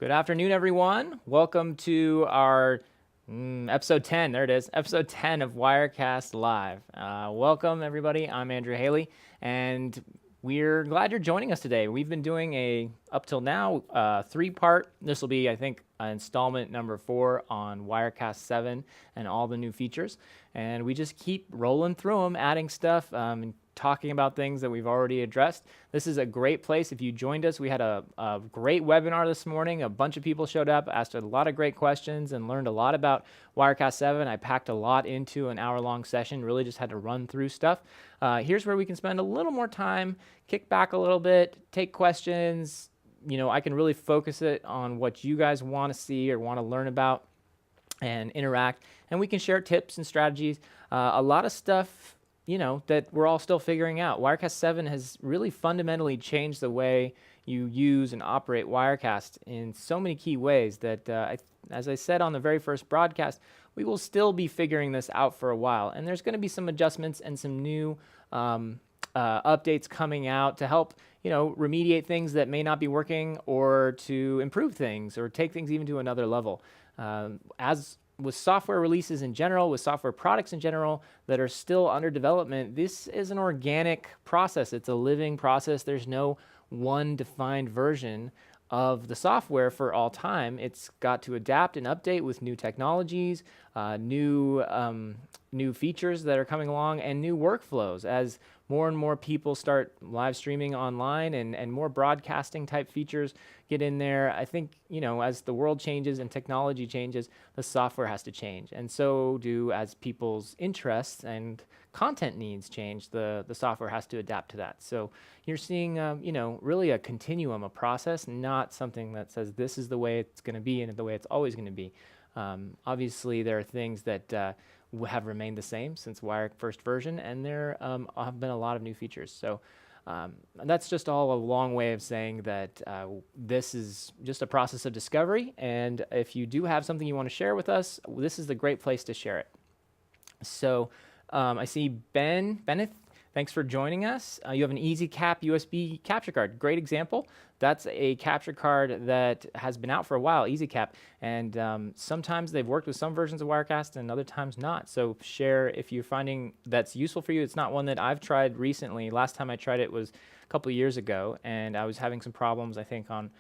Good afternoon, everyone. Welcome to our episode 10. There it is, episode 10 of Wirecast Live. Welcome, everybody. I'm Andrew Haley, and we're glad you're joining us today. We've been doing up till now, three-part. This will be, I think, installment number 4 on Wirecast 7 and all the new features. And we just keep rolling through them, adding stuff, and talking about things that we've already addressed. This is a great place. If you joined us, we had a great webinar this morning. A bunch of people showed up, asked a lot of great questions, and learned a lot about Wirecast 7. I packed a lot into an hour-long session, really just had to run through stuff. Here's where we can spend a little more time, kick back a little bit, take questions. You know, I can really focus it on what you guys want to see or want to learn about and interact, and we can share tips and strategies. A lot of stuff, you know, that we're all still figuring out. Wirecast 7 has really fundamentally changed the way you use and operate Wirecast in so many key ways that, as I said on the very first broadcast, we will still be figuring this out for a while. And there's going to be some adjustments and some new updates coming out to help, you know, remediate things that may not be working, or to improve things, or take things even to another level. As with software releases in general, with software products in general that are still under development, this is an organic process. It's a living process. There's no one defined version of the software for all time. It's got to adapt and update with new technologies, new features that are coming along, and new workflows as more and more people start live streaming online, and more broadcasting type features get in there. I think, you know, as the world changes and technology changes, the software has to change. And so as people's interests and content needs change, the software has to adapt to that. So you're seeing, you know, really a continuum, a process, not something that says this is the way it's going to be and the way it's always going to be. Obviously, there are things that have remained the same since Wire first version, and there have been a lot of new features. So that's just all a long way of saying that this is just a process of discovery, and if you do have something you want to share with us, this is the great place to share it. So I see Bennett, thanks for joining us. You have an EasyCap USB capture card. Great example. That's a capture card that has been out for a while, EasyCap, and sometimes they've worked with some versions of Wirecast and other times not. So share if you're finding that's useful for you. It's not one that I've tried recently. Last time I tried it was a couple of years ago, and I was having some problems, I think, on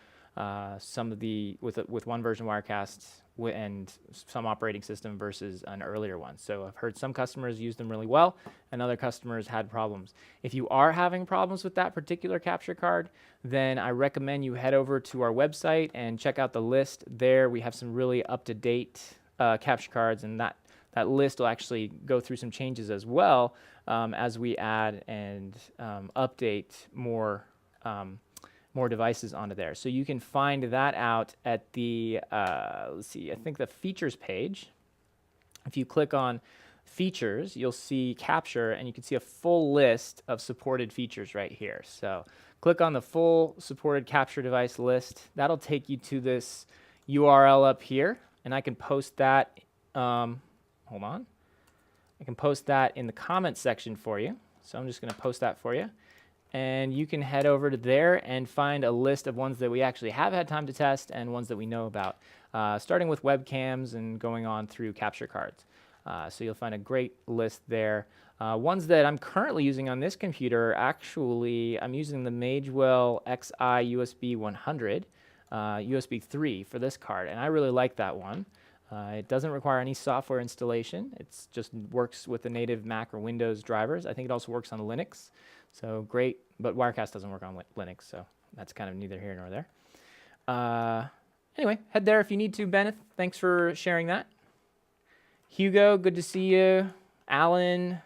some of with one version of Wirecast and some operating system versus an earlier one. So I've heard some customers use them really well, and other customers had problems. If you are having problems with that particular capture card, then I recommend you head over to our website and check out the list. There we have some really up-to-date capture cards, and that list will actually go through some changes as well, as we add and update more devices onto there. So you can find that out at the, let's see, I think the features page. If you click on features, you'll see capture, and you can see a full list of supported features right here. So click on the full supported capture device list. That'll take you to this URL up here, and I can post that, hold on. I can post that in the comments section for you. So I'm just gonna post that for you. And you can head over to there and find a list of ones that we actually have had time to test and ones that we know about, starting with webcams and going on through capture cards. So you'll find a great list there. Ones that I'm currently using on this computer, actually, I'm using the Magewell XI USB 100, USB 3 for this card, and I really like that one. It doesn't require any software installation. It just works with the native Mac or Windows drivers. I think it also works on Linux. So great, but Wirecast doesn't work on Linux, so that's kind of neither here nor there. Anyway, head there if you need to, Bennett. Thanks for sharing that. Hugo, good to see you. Alan,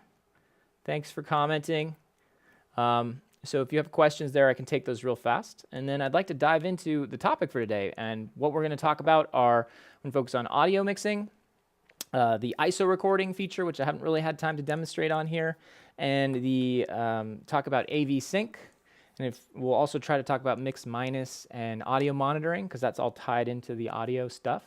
thanks for commenting. So if you have questions there, I can take those real fast. And then I'd like to dive into the topic for today. And what we're going to talk about are, we're going to focus on audio mixing, the ISO recording feature, which I haven't really had time to demonstrate on here, and the talk about AV sync. And we'll also try to talk about mix minus and audio monitoring, because that's all tied into the audio stuff.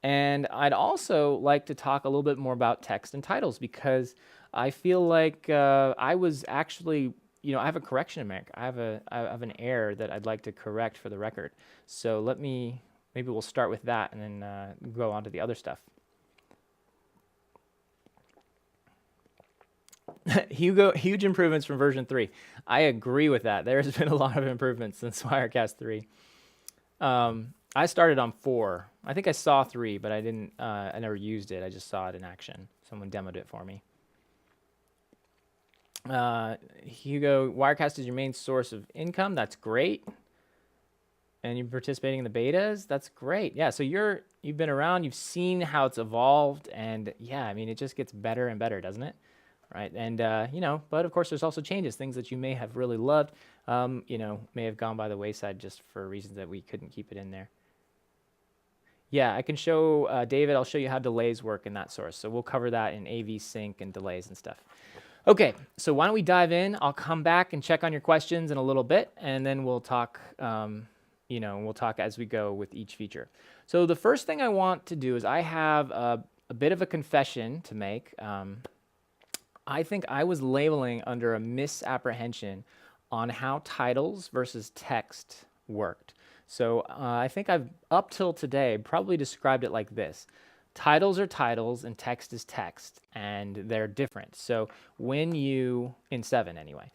And I'd also like to talk a little bit more about text and titles, because I feel like I was actually, you know, I have a correction to make. I have an error that I'd like to correct for the record. So let me maybe we'll start with that and then go on to the other stuff. Hugo, huge improvements from version 3. I agree with that. There's been a lot of improvements since Wirecast 3. I started on 4. I think I saw 3, but I never used it. I just saw it in action. Someone demoed it for me. Hugo, Wirecast is your main source of income. That's great. And you're participating in the betas. That's great. Yeah, so you've been around. You've seen how it's evolved. And yeah, I mean, it just gets better and better, doesn't it? Right. And, but of course, there's also changes, things that you may have really loved, may have gone by the wayside just for reasons that we couldn't keep it in there. Yeah, I can show, David, I'll show you how delays work in that source. So we'll cover that in AV sync and delays and stuff. Okay, so why don't we dive in? I'll come back and check on your questions in a little bit, and then we'll talk, we'll talk as we go with each feature. So the first thing I want to do is I have a bit of a confession to make. I think I was labeling under a misapprehension on how titles versus text worked. So I think I've, up till today, probably described it like this. Titles are titles and text is text, and they're different. So when you, in 7 anyway,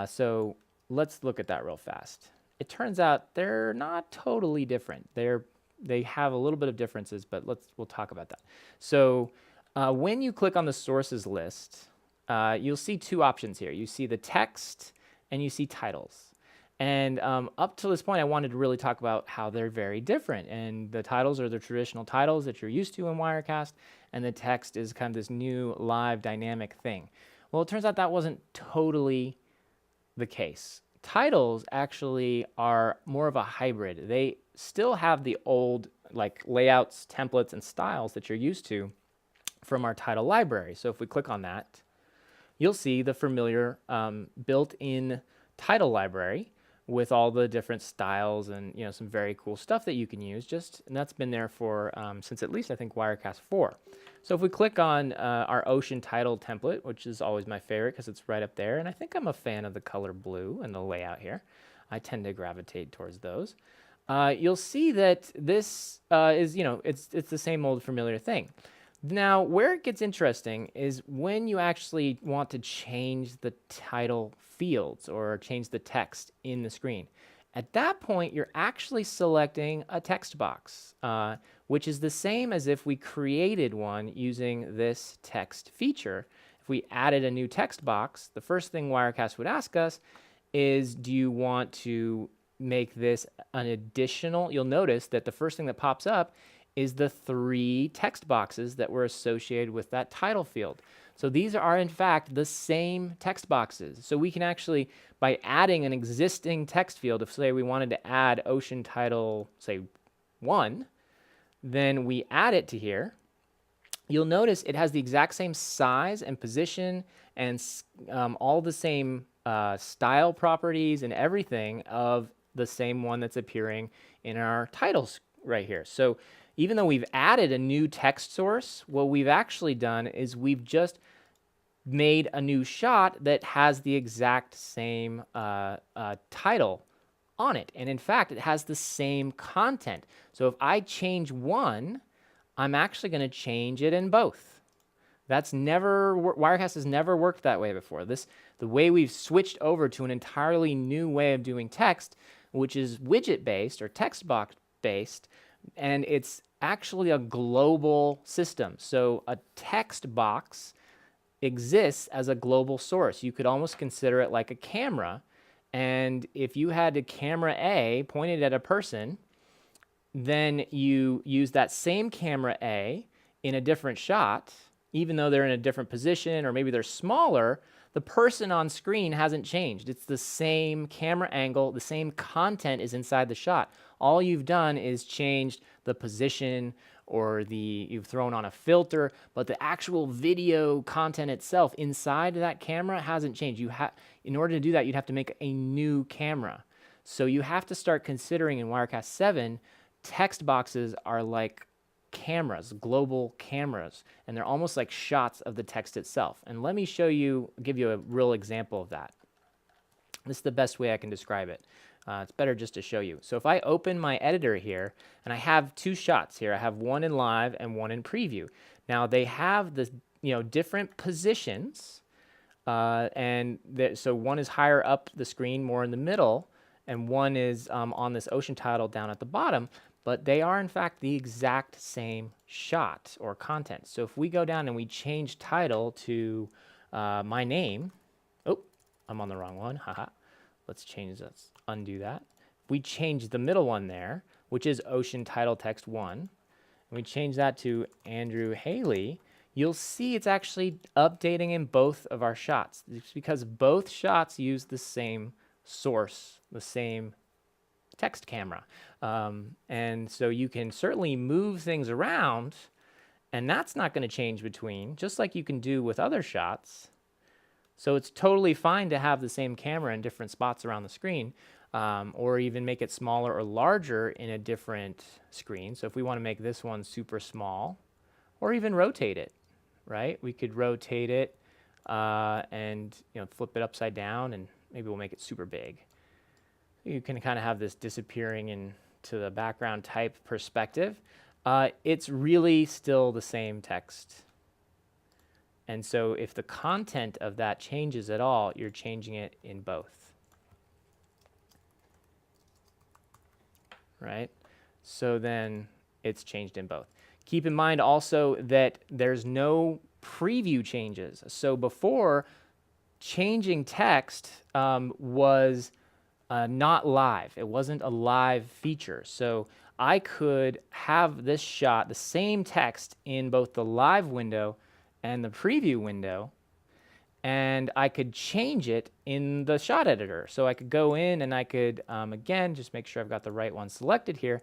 so let's look at that real fast. It turns out they're not totally different. They have a little bit of differences, but we'll talk about that. So when you click on the sources list, you'll see 2 options here. You see the text and you see titles. And up to this point, I wanted to really talk about how they're very different. And the titles are the traditional titles that you're used to in Wirecast, and the text is kind of this new live dynamic thing. Well, it turns out that wasn't totally the case. Titles actually are more of a hybrid. They still have the old like layouts, templates, and styles that you're used to from our title library. So if we click on that, you'll see the familiar built-in title library with all the different styles and some very cool stuff that you can use. And that's been there for since at least I think Wirecast 4. So if we click on our ocean title template, which is always my favorite because it's right up there, and I think I'm a fan of the color blue and the layout here. I tend to gravitate towards those. You'll see that this is it's the same old familiar thing. Now, where it gets interesting is when you actually want to change the title fields or change the text in the screen. At that point, you're actually selecting a text box, which is the same as if we created one using this text feature. If we added a new text box, the first thing Wirecast would ask us is, do you want to make this an additional? You'll notice that the first thing that pops up is the 3 text boxes that were associated with that title field. So these are in fact the same text boxes. So we can actually, by adding an existing text field, if say we wanted to add ocean title, say 1, then we add it to here. You'll notice it has the exact same size and position and all the same style properties and everything of the same one that's appearing in our titles right here. So even though we've added a new text source, what we've actually done is we've just made a new shot that has the exact same title on it. And in fact, it has the same content. So if I change one, I'm actually going to change it in both. That's never, Wirecast has never worked that way before. The way we've switched over to an entirely new way of doing text, which is widget-based or text box-based, and it's actually a global system. So a text box exists as a global source. You could almost consider it like a camera. And if you had a camera A pointed at a person, then you use that same camera A in a different shot, even though they're in a different position or maybe they're smaller, the person on screen hasn't changed. It's the same camera angle, the same content is inside the shot. All you've done is changed the position or you've thrown on a filter, but the actual video content itself inside that camera hasn't changed. In order to do that, you'd have to make a new camera. So you have to start considering in Wirecast 7, text boxes are like cameras, global cameras, and they're almost like shots of the text itself. And let me give you a real example of that. This is the best way I can describe it. It's better just to show you. So if I open my editor here, and I have two shots here, I have one in live and one in preview. Now they have the different positions, so one is higher up the screen, more in the middle, and one is on this ocean title down at the bottom. But they are in fact the exact same shot or content. So if we go down and we change title to my name, oh, I'm on the wrong one, haha. Let's change this, undo that. We change the middle one there, which is ocean title text 1, and we change that to Andrew Haley, you'll see it's actually updating in both of our shots. It's because both shots use the same source, the same text camera. And so you can certainly move things around, and that's not going to change between, just like you can do with other shots. So it's totally fine to have the same camera in different spots around the screen, or even make it smaller or larger in a different screen. So if we want to make this one super small, or even rotate it, right? We could rotate it and flip it upside down, and maybe we'll make it super big. You can kind of have this disappearing into the background type perspective. It's really still the same text. And so if the content of that changes at all, you're changing it in both. Right? So then it's changed in both. Keep in mind also that there's no preview changes. So before, changing text was not live. It wasn't a live feature. So I could have this shot, the same text, in both the live window and the preview window, and I could change it in the shot editor. So I could go in and I could, again, just make sure I've got the right one selected here.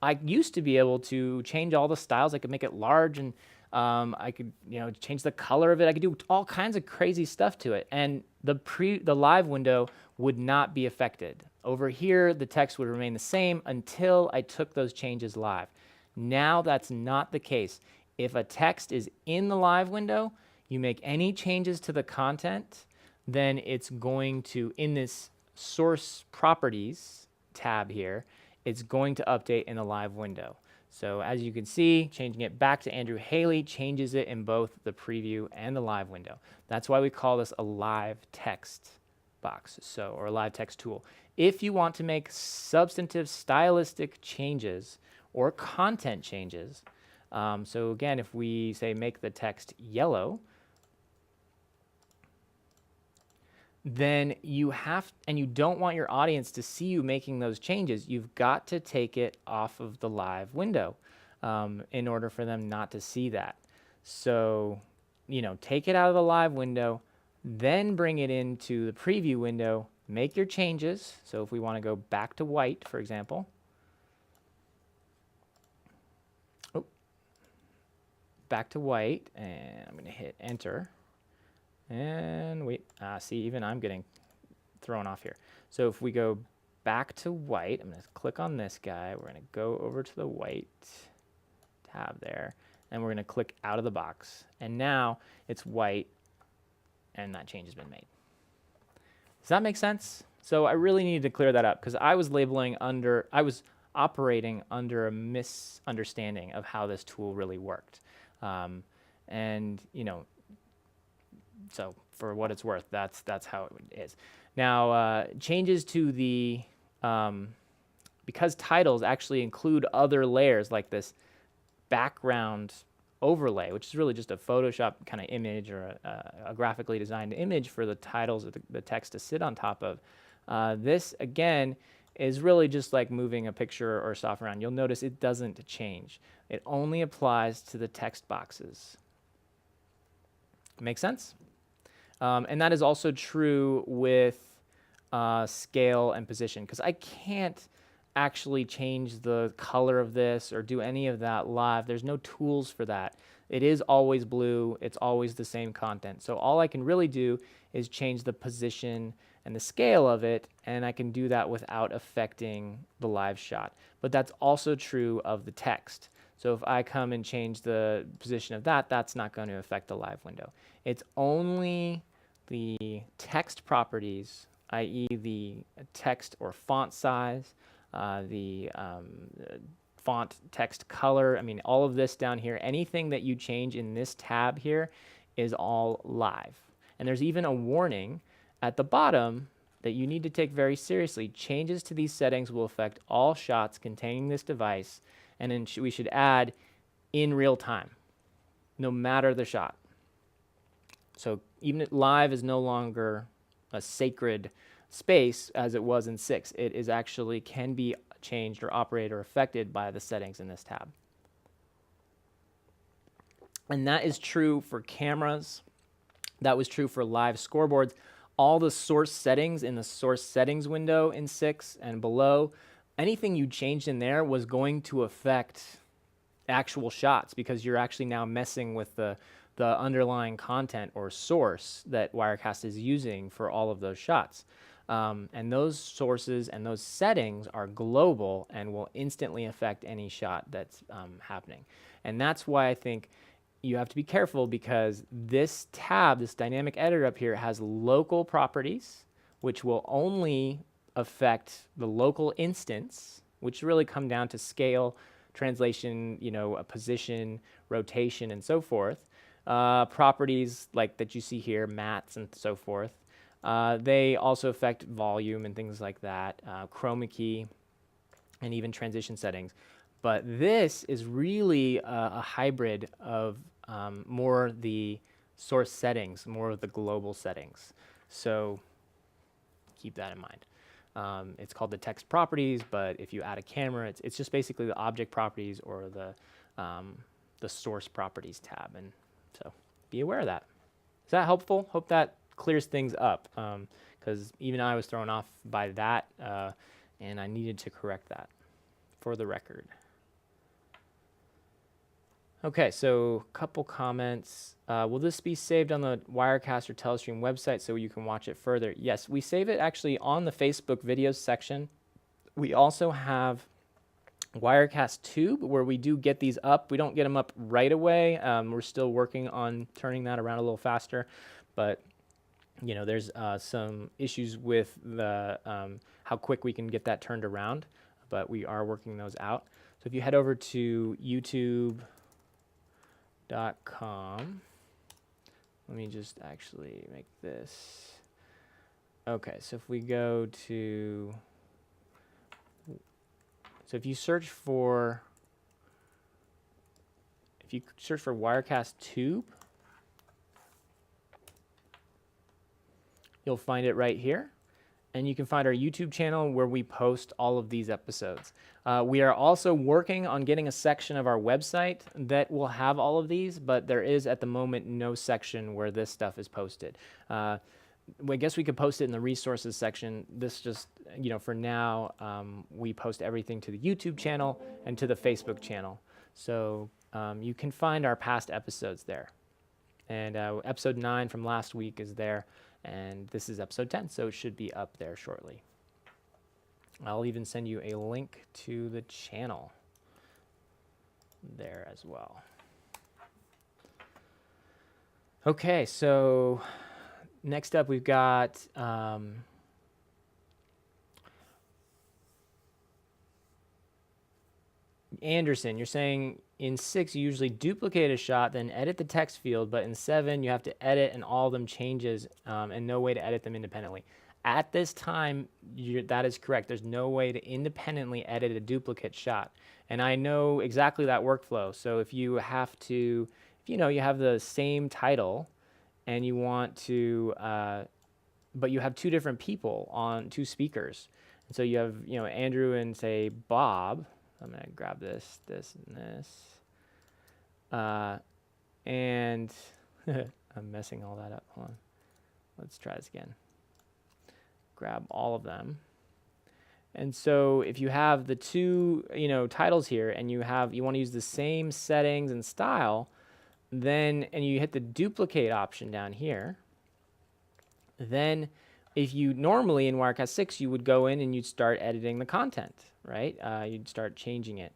I used to be able to change all the styles. I could make it large, and I could change the color of it. I could do all kinds of crazy stuff to it, and the live window would not be affected. Over here, the text would remain the same until I took those changes live. Now that's not the case. If a text is in the live window, you make any changes to the content, then it's going to, in this source properties tab here, it's going to update in the live window. So as you can see, changing it back to Andrew Haley changes it in both the preview and the live window. That's why we call this a live text box, or a live text tool. If you want to make substantive stylistic changes or content changes, so again, if we say make the text yellow, then you don't want your audience to see you making those changes, you've got to take it off of the live window in order for them not to see that. So, take it out of the live window, then bring it into the preview window, make your changes. So if we want to go back to white, for example, back to white, and I'm going to hit enter. And wait, see, even I'm getting thrown off here. So if we go back to white, I'm going to click on this guy. We're going to go over to the white tab there, and we're going to click out of the box. And now it's white, and that change has been made. Does that make sense? So I really needed to clear that up because I was operating under a misunderstanding of how this tool really worked. So for what it's worth, that's how it is. Now, changes to the, because titles actually include other layers like this background overlay, which is really just a Photoshop kind of image or a graphically designed image for the titles or the text to sit on top of. This, again, is really just like moving a picture or stuff around. You'll notice it doesn't change. It only applies to the text boxes. Make sense? And that is also true with scale and position, because I can't actually change the color of this or do any of that live. There's no tools for that. It is always blue. It's always the same content. So all I can really do is change the position and the scale of it, and I can do that without affecting the live shot. But that's also true of the text. So if I come and change the position of that, that's not going to affect the live window. It's only the text properties i.e. the text or font size, the font text color. I mean, all of this down here, anything that you change in this tab here is all live. And there's even a warning at the bottom that you need to take very seriously. Changes to these settings will affect all shots containing this device, and then we should add in real time, no matter the shot. So even live is no longer a sacred space as it was in 6. It is actually can be changed or operated or affected by the settings in this tab. And that is true for cameras. That was true for live scoreboards. All the source settings in the source settings window in 6 and below, anything you changed in there was going to affect actual shots because you're actually now messing with the underlying content or source that Wirecast is using for all of those shots. And those sources and those settings are global and will instantly affect any shot that's happening. And that's why I think you have to be careful, because this tab, this dynamic editor up here, has local properties, which will only affect the local instance, which really come down to scale, translation, a position, rotation, and so forth. Properties like that you see here, mats and so forth. They also affect volume and things like that, chroma key, and even transition settings. But this is really a hybrid of more the source settings, more of the global settings. So keep that in mind. It's called the text properties, but if you add a camera, it's just basically the object properties or the source properties tab. And so be aware of that. Is that helpful? Hope that clears things up, because even I was thrown off by that, and I needed to correct that for the record. Okay, so a couple comments. Will this be saved on the Wirecast or Telestream website so you can watch it further? Yes, we save it actually on the Facebook videos section. We also have Wirecast Tube, where we do get these up. We don't get them up right away. We're still working on turning that around a little faster, but there's some issues with the how quick we can get that turned around, but we are working those out. So if you head over to YouTube.com. Let me just actually make this. Okay, so if we go to, so if you search for Wirecast Tube, you'll find it right here. And you can find our YouTube channel where we post all of these episodes. We are also working on getting a section of our website that will have all of these, but there is at the moment no section where this stuff is posted. I guess we could post it in the resources section. This just, for now, we post everything to the YouTube channel and to the Facebook channel. So you can find our past episodes there. And episode 9 from last week is there. And this is episode 10, so it should be up there shortly. I'll even send you a link to the channel there as well. Okay, so next up we've got Anderson. You're saying in 6 you usually duplicate a shot, then edit the text field, but in 7 you have to edit and all of them changes and no way to edit them independently. At this time, that is correct. There's no way to independently edit a duplicate shot. And I know exactly that workflow. So if you have to, you have the same title and you want to, but you have 2 different people on 2 speakers. And so you have, Andrew and say Bob. I'm going to grab this, and this. And I'm messing all that up. Hold on. Let's try this again. Grab all of them. And so if you have the 2, titles here and you want to use the same settings and style, and you hit the duplicate option down here, then if you normally in Wirecast 6, you would go in and you'd start editing the content, right? You'd start changing it.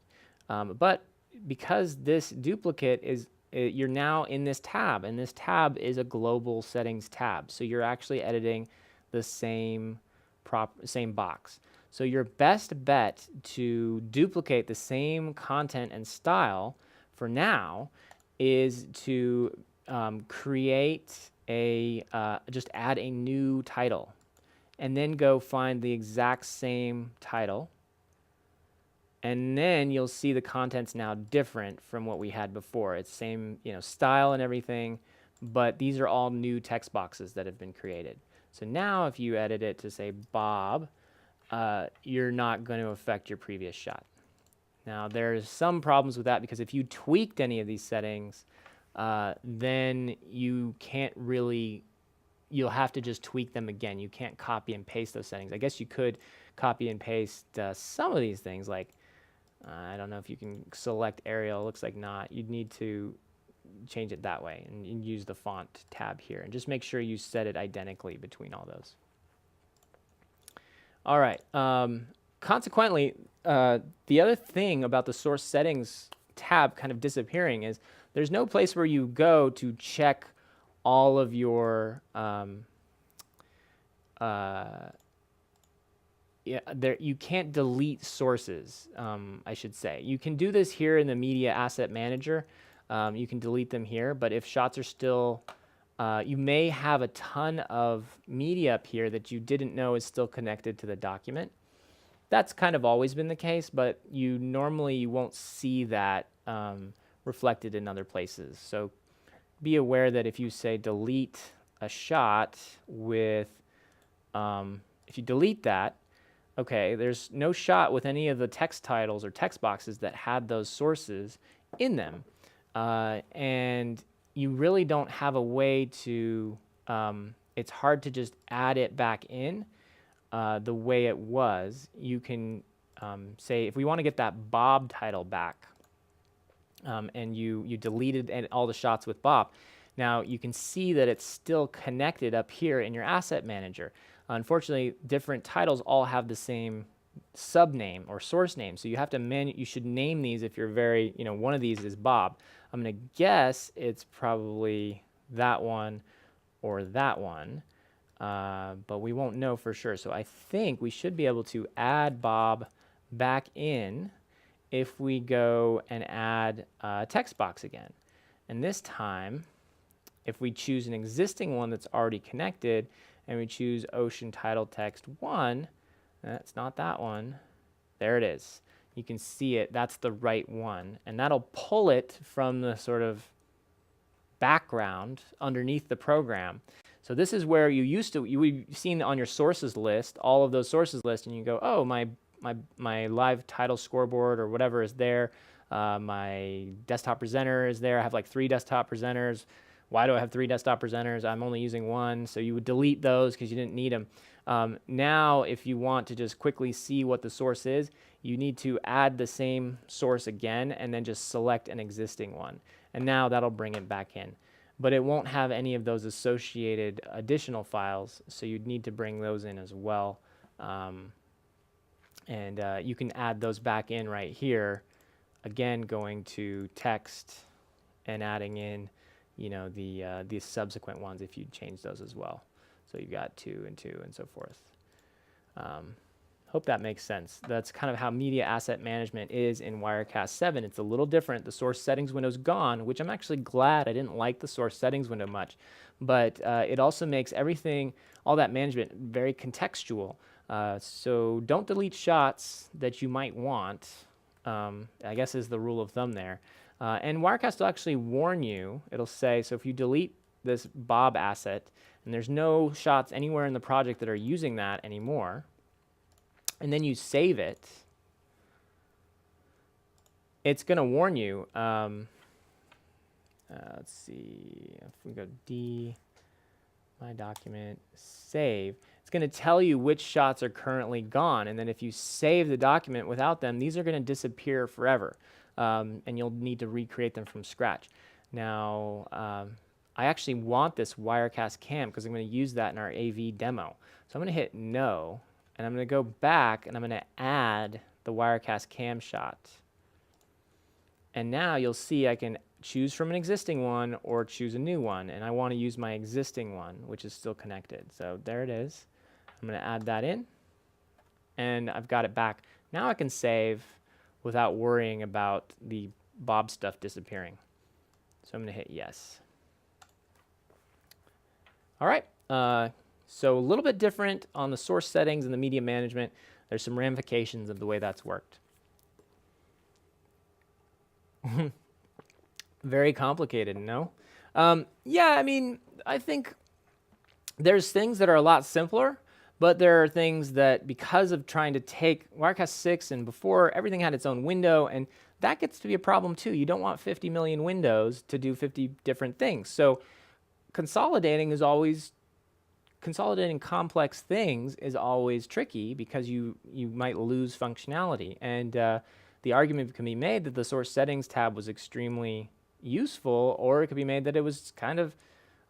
But because this duplicate you're now in this tab, and this tab is a global settings tab. So you're actually editing the same box. So your best bet to duplicate the same content and style for now is to create just add a new title, and then go find the exact same title. And then you'll see the content's now different from what we had before. It's same, style and everything, but these are all new text boxes that have been created. So now if you edit it to say Bob, you're not going to affect your previous shot. Now there's some problems with that, because if you tweaked any of these settings, then you can't really, you'll have to just tweak them again. You can't copy and paste those settings. I guess you could copy and paste some of these things, like I don't know if you can select Arial. Looks like not. You'd need to change it that way and use the font tab here, and just make sure you set it identically between all those. All right. Consequently, the other thing about the source settings tab kind of disappearing is there's no place where you go to check all of your you can't delete sources, I should say. You can do this here in the Media Asset Manager. You can delete them here, but if shots are still, you may have a ton of media up here that you didn't know is still connected to the document. That's kind of always been the case, but you won't see that reflected in other places. So be aware that if you say delete a shot with, if you delete that, okay, there's no shot with any of the text titles or text boxes that had those sources in them. And you really don't have a way to, it's hard to just add it back in the way it was. You can say, if we want to get that Bob title back, and you deleted all the shots with Bob, now you can see that it's still connected up here in your asset manager. Unfortunately, different titles all have the same subname or source name, so you have to you should name these. If you're very, one of these is Bob. I'm going to guess it's probably that one or that one, but we won't know for sure. So I think we should be able to add Bob back in if we go and add a text box again. And this time, if we choose an existing one that's already connected, and we choose Ocean Title Text 1, that's not that one. There it is. You can see it. That's the right one. And that'll pull it from the sort of background underneath the program. So this is where you've seen on your sources list, all of those sources list, and you go, oh, my live title scoreboard or whatever is there. My desktop presenter is there. I have like 3 desktop presenters. Why do I have 3 desktop presenters? I'm only using 1. So you would delete those because you didn't need them. Now, if you want to just quickly see what the source is, you need to add the same source again and then just select an existing one. And now that'll bring it back in. But it won't have any of those associated additional files, so you'd need to bring those in as well. And you can add those back in right here. Again, going to text and adding in, the subsequent ones if you change those as well. So you've got 2 and 2 and so forth. Hope that makes sense. That's kind of how media asset management is in Wirecast 7. It's a little different. The source settings window's gone, which I'm actually glad. I didn't like the source settings window much, but it also makes everything, all that management, very contextual. So don't delete shots that you might want, I guess is the rule of thumb there. And Wirecast will actually warn you. It'll say, so if you delete this Bob asset and there's no shots anywhere in the project that are using that anymore, and then you save it, it's going to warn you. Let's see, if we go D, my document, save, it's going to tell you which shots are currently gone. And then if you save the document without them, these are going to disappear forever. And you'll need to recreate them from scratch. Now, I actually want this Wirecast Cam because I'm going to use that in our AV demo. So I'm going to hit no, and I'm going to go back and I'm going to add the Wirecast Cam Shot. And now you'll see I can choose from an existing one or choose a new one. And I want to use my existing one, which is still connected. So there it is. I'm going to add that in, and I've got it back. Now I can save without worrying about the Bob stuff disappearing. So I'm going to hit yes. All right. So a little bit different on the source settings and the media management. There's some ramifications of the way that's worked. Very complicated, no? Yeah, I mean, I think there's things that are a lot simpler, but there are things that, because of trying to take Wirecast 6 and before, everything had its own window, and that gets to be a problem too. You don't want 50 million windows to do 50 different things. So consolidating complex things is always tricky because you might lose functionality. And the argument can be made that the source settings tab was extremely useful, or it could be made that it was kind of,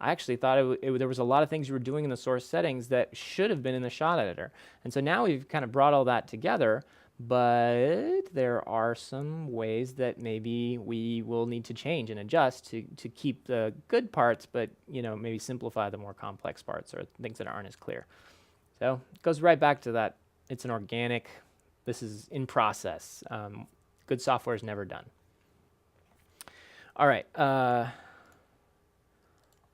I actually thought there was a lot of things you were doing in the source settings that should have been in the shot editor. And so now we've kind of brought all that together, but there are some ways that maybe we will need to change and adjust to keep the good parts, but maybe simplify the more complex parts or things that aren't as clear. So it goes right back to that. It's an organic, this is in process. Good software is never done. All right.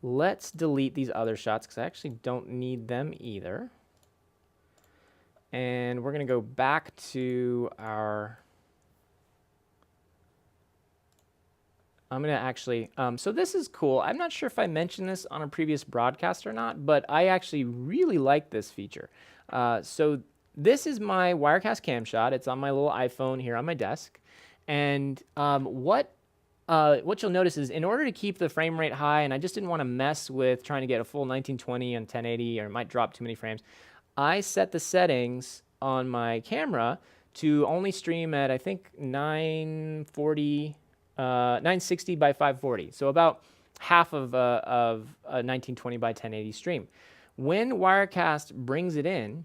Let's delete these other shots because I actually don't need them either. And we're going to go back to our... I'm going to actually... so this is cool. I'm not sure if I mentioned this on a previous broadcast or not, but I actually really like this feature. So this is my Wirecast Cam Shot. It's on my little iPhone here on my desk. And what you'll notice is, in order to keep the frame rate high, and I just didn't want to mess with trying to get a full 1920 and 1080, or it might drop too many frames, I set the settings on my camera to only stream at, I think, 960 by 540. So about half of a 1920 by 1080 stream. When Wirecast brings it in,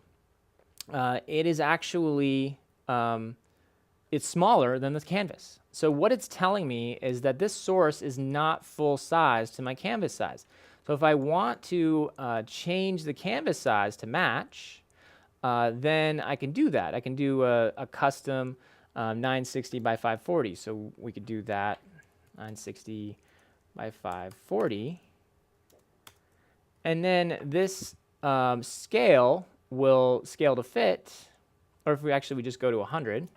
it is actually, it's smaller than the canvas. So what it's telling me is that this source is not full size to my canvas size. So if I want to change the canvas size to match, then I can do that. I can do a custom 960 by 540. So we could do that, 960 by 540. And then this scale will scale to fit, or if we just go to 100,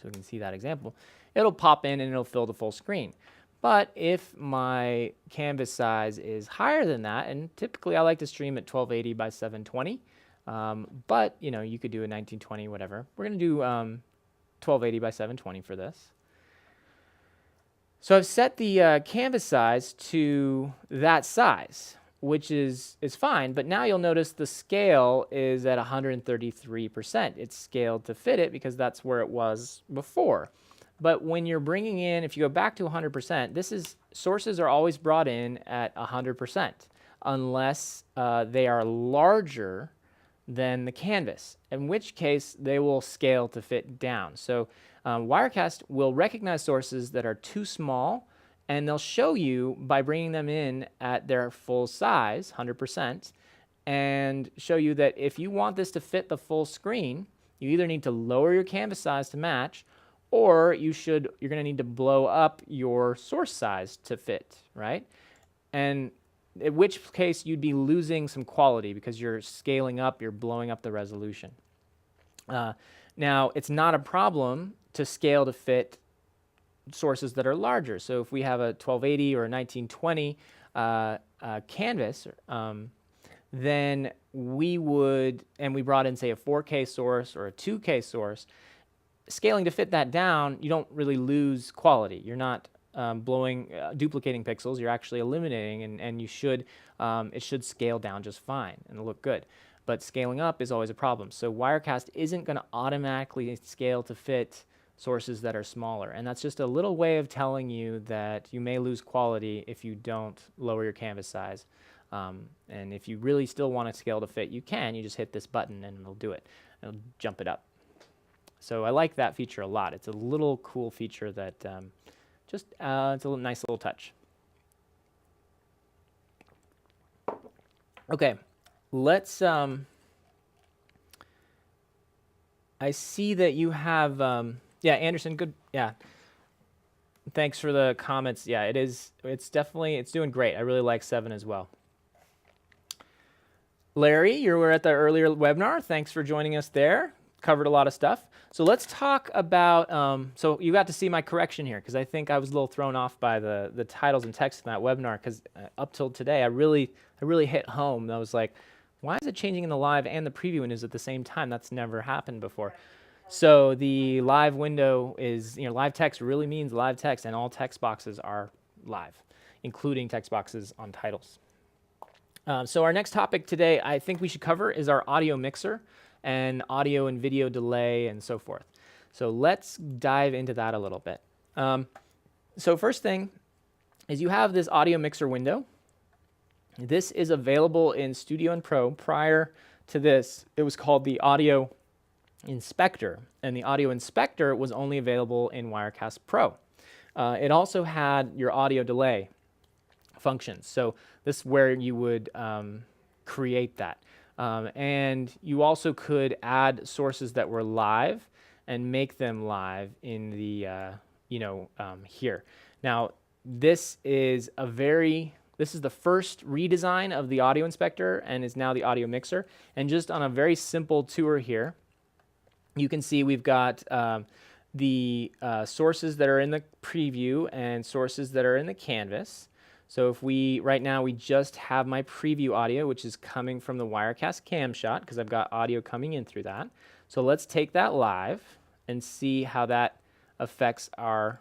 so we can see that example, it'll pop in and it'll fill the full screen. But if my canvas size is higher than that, and typically I like to stream at 1280 by 720, but you could do a 1920, whatever. We're going to do 1280 by 720 for this. So I've set the canvas size to that size, which is fine, but now you'll notice the scale is at 133%. It's scaled to fit it because that's where it was before. But when you're bringing in, if you go back to 100%, sources are always brought in at 100%, unless they are larger than the canvas, in which case they will scale to fit down. So Wirecast will recognize sources that are too small, and they'll show you by bringing them in at their full size, 100%, and show you that if you want this to fit the full screen, you either need to lower your canvas size to match, or you're going to need to blow up your source size to fit, right? And in which case you'd be losing some quality because you're scaling up, you're blowing up the resolution. Now, it's not a problem to scale to fit sources that are larger. So if we have a 1280 or a 1920 canvas, then we would, and we brought in, say, a 4K source or a 2K source, scaling to fit that down, you don't really lose quality. You're not duplicating pixels. You're actually eliminating, and you should, it should scale down just fine and look good. But scaling up is always a problem. So Wirecast isn't going to automatically scale to fit sources that are smaller. And that's just a little way of telling you that you may lose quality if you don't lower your canvas size. And if you really still want to scale to fit, you can. You just hit this button and it'll do it. It'll jump it up. So I like that feature a lot. It's a little cool feature that it's a nice little touch. Okay, let's I see that you have, yeah, Anderson, good, yeah. Thanks for the comments. Yeah, it's definitely, it's doing great. I really like 7 as well. Larry, you were at the earlier webinar. Thanks for joining us there. Covered a lot of stuff. So let's talk about, so you got to see my correction here, because I think I was a little thrown off by the titles and text in that webinar, because up till today, I really hit home. I was like, why is it changing in the live and the preview windows at the same time? That's never happened before. So the live window is, live text really means live text, and all text boxes are live, including text boxes on titles. So our next topic today I think we should cover is our audio mixer and audio and video delay and so forth. So let's dive into that a little bit. So first thing is you have this audio mixer window. This is available in Studio and Pro. Prior to this, it was called the Audio Inspector, and the Audio Inspector was only available in Wirecast Pro. It also had your audio delay functions. So this is where you would create that. And you also could add sources that were live and make them live in the, here. Now, this is the first redesign of the Audio Inspector and is now the Audio Mixer. And just on a very simple tour here, you can see we've got the sources that are in the preview and sources that are in the canvas. So if right now we just have my preview audio, which is coming from the Wirecast Cam Shot, because I've got audio coming in through that. So let's take that live and see how that affects I'm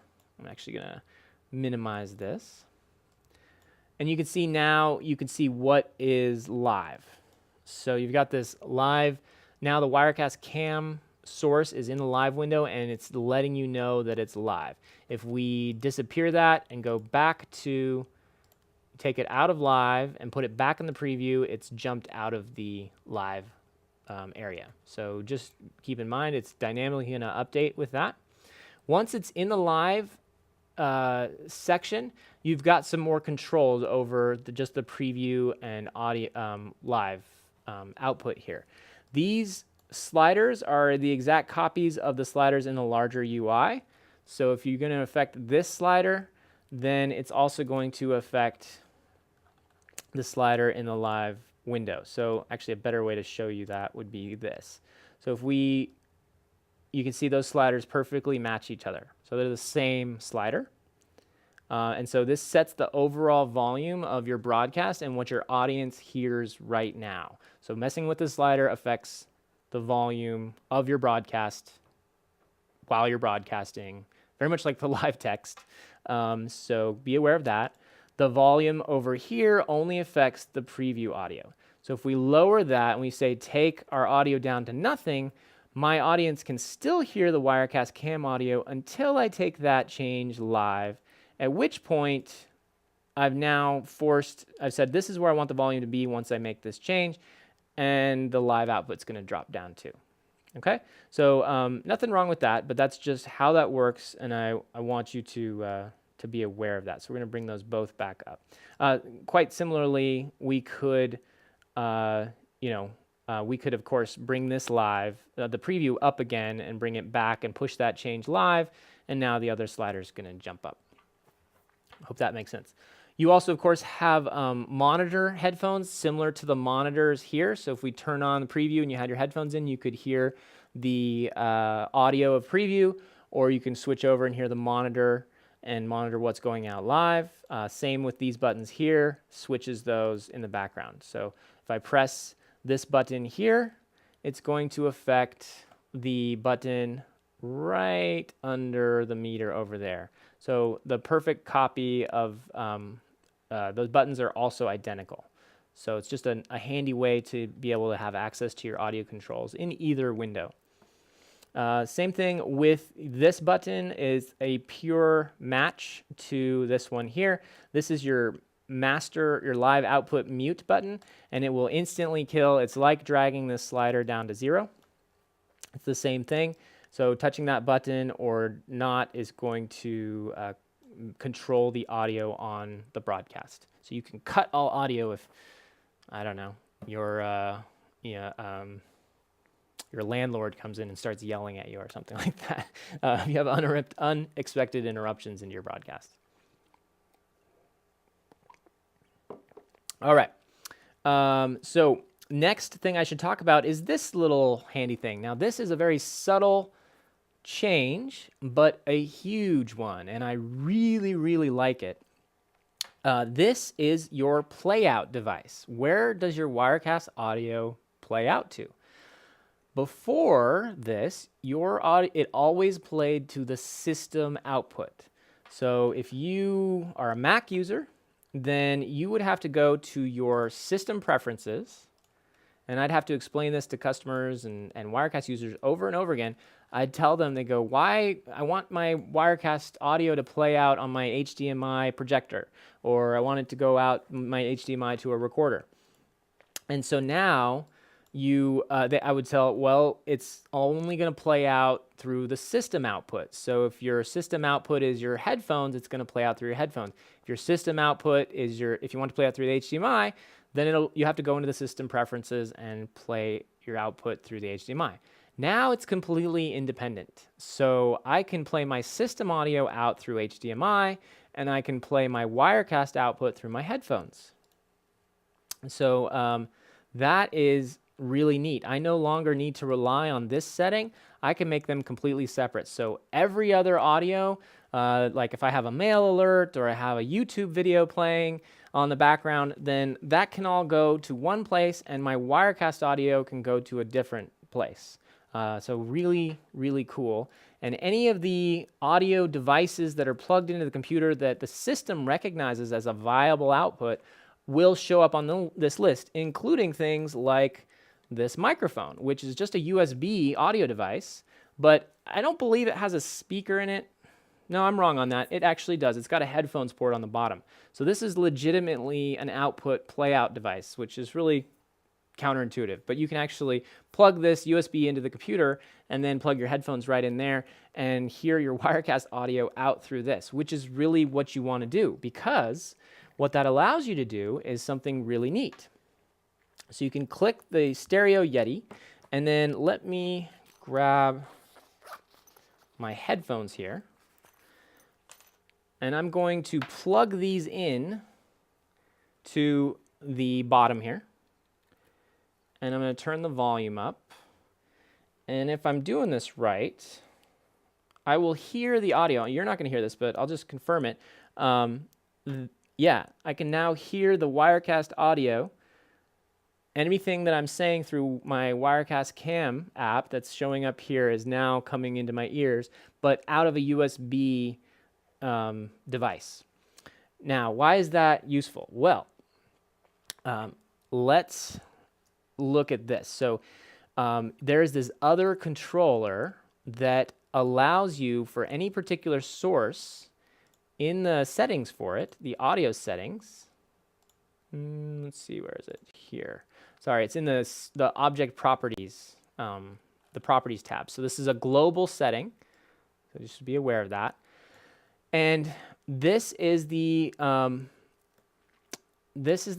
actually going to minimize this. And you can see now, what is live. So you've got this live. Now the Wirecast Cam source is in the live window, and it's letting you know that it's live. If we disappear that and go back to take it out of live and put it back in the preview, it's jumped out of the live area. So just keep in mind, it's dynamically going to update with that. Once it's in the live section, you've got some more controls over just the preview and audio live output here. These sliders are the exact copies of the sliders in the larger UI. So if you're going to affect this slider, then it's also going to affect the slider in the live window. So actually a better way to show you that would be this. So if you can see those sliders perfectly match each other. So they're the same slider. And so this sets the overall volume of your broadcast and what your audience hears right now. So messing with the slider affects the volume of your broadcast while you're broadcasting, very much like the live text. So be aware of that. The volume over here only affects the preview audio. So if we lower that and we say take our audio down to nothing, my audience can still hear the Wirecast Cam audio until I take that change live, at which point I've said this is where I want the volume to be once I make this change, and the live output's going to drop down too. Okay, so nothing wrong with that, but that's just how that works, and I want you to be aware of that. So we're going to bring those both back up. Quite similarly, we could, of course bring this live, the preview up again, and bring it back and push that change live, and now the other slider is going to jump up. Hope that makes sense. You also, of course, have monitor headphones similar to the monitors here. So if we turn on the preview and you had your headphones in, you could hear the audio of preview, or you can switch over and hear the monitor and monitor what's going out live. Same with these buttons here, switches those in the background. So if I press this button here, it's going to affect the button right under the meter over there. So the perfect copy of those buttons are also identical. So it's just a handy way to be able to have access to your audio controls in either window. Same thing with this button, is a pure match to this one here. This is your live output mute button, and it will instantly kill. It's like dragging this slider down to 0. It's the same thing. So touching that button or not is going to control the audio on the broadcast. So you can cut all audio if, I don't know, your your landlord comes in and starts yelling at you or something like that. You have unexpected interruptions into your broadcast. All right. So next thing I should talk about is this little handy thing. Now, this is a very subtle change, but a huge one, and I really, really like it. This is your playout device. Where does your Wirecast audio play out to? Before this, your audio, it always played to the system output. So if you are a Mac user, then you would have to go to your system preferences, and I'd have to explain this to customers and Wirecast users over and over again. I'd tell them, they go, why I want my Wirecast audio to play out on my HDMI projector, or I want it to go out my HDMI to a recorder. And so now I would tell, well, it's only going to play out through the system output. So if your system output is your headphones, it's going to play out through your headphones. If your system output is if you want to play out through the HDMI, then you have to go into the system preferences and play your output through the HDMI. Now it's completely independent. So I can play my system audio out through HDMI, and I can play my Wirecast output through my headphones. So that is really neat. I no longer need to rely on this setting. I can make them completely separate. So every other audio, like if I have a mail alert or I have a YouTube video playing on the background, then that can all go to one place, and my Wirecast audio can go to a different place. So really, really cool. And any of the audio devices that are plugged into the computer that the system recognizes as a viable output will show up on this list, including things like this microphone, which is just a USB audio device, but I don't believe it has a speaker in it. No, I'm wrong on that. It actually does. It's got a headphones port on the bottom. So this is legitimately an output playout device, which is really counterintuitive. But you can actually plug this USB into the computer and then plug your headphones right in there and hear your Wirecast audio out through this, which is really what you want to do, because what that allows you to do is something really neat. So you can click the stereo Yeti, and then let me grab my headphones here. And I'm going to plug these in to the bottom here. And I'm going to turn the volume up. And if I'm doing this right, I will hear the audio. You're not going to hear this, but I'll just confirm it. Yeah, I can now hear the Wirecast audio. Anything that I'm saying through my Wirecast Cam app that's showing up here is now coming into my ears, but out of a USB device. Now, why is that useful? Well, let's look at this. So there's this other controller that allows you, for any particular source, in the settings for it, the audio settings, let's see, where is it? Here. Sorry, it's in the object properties, the properties tab. So this is a global setting, so you should be aware of that. And this is the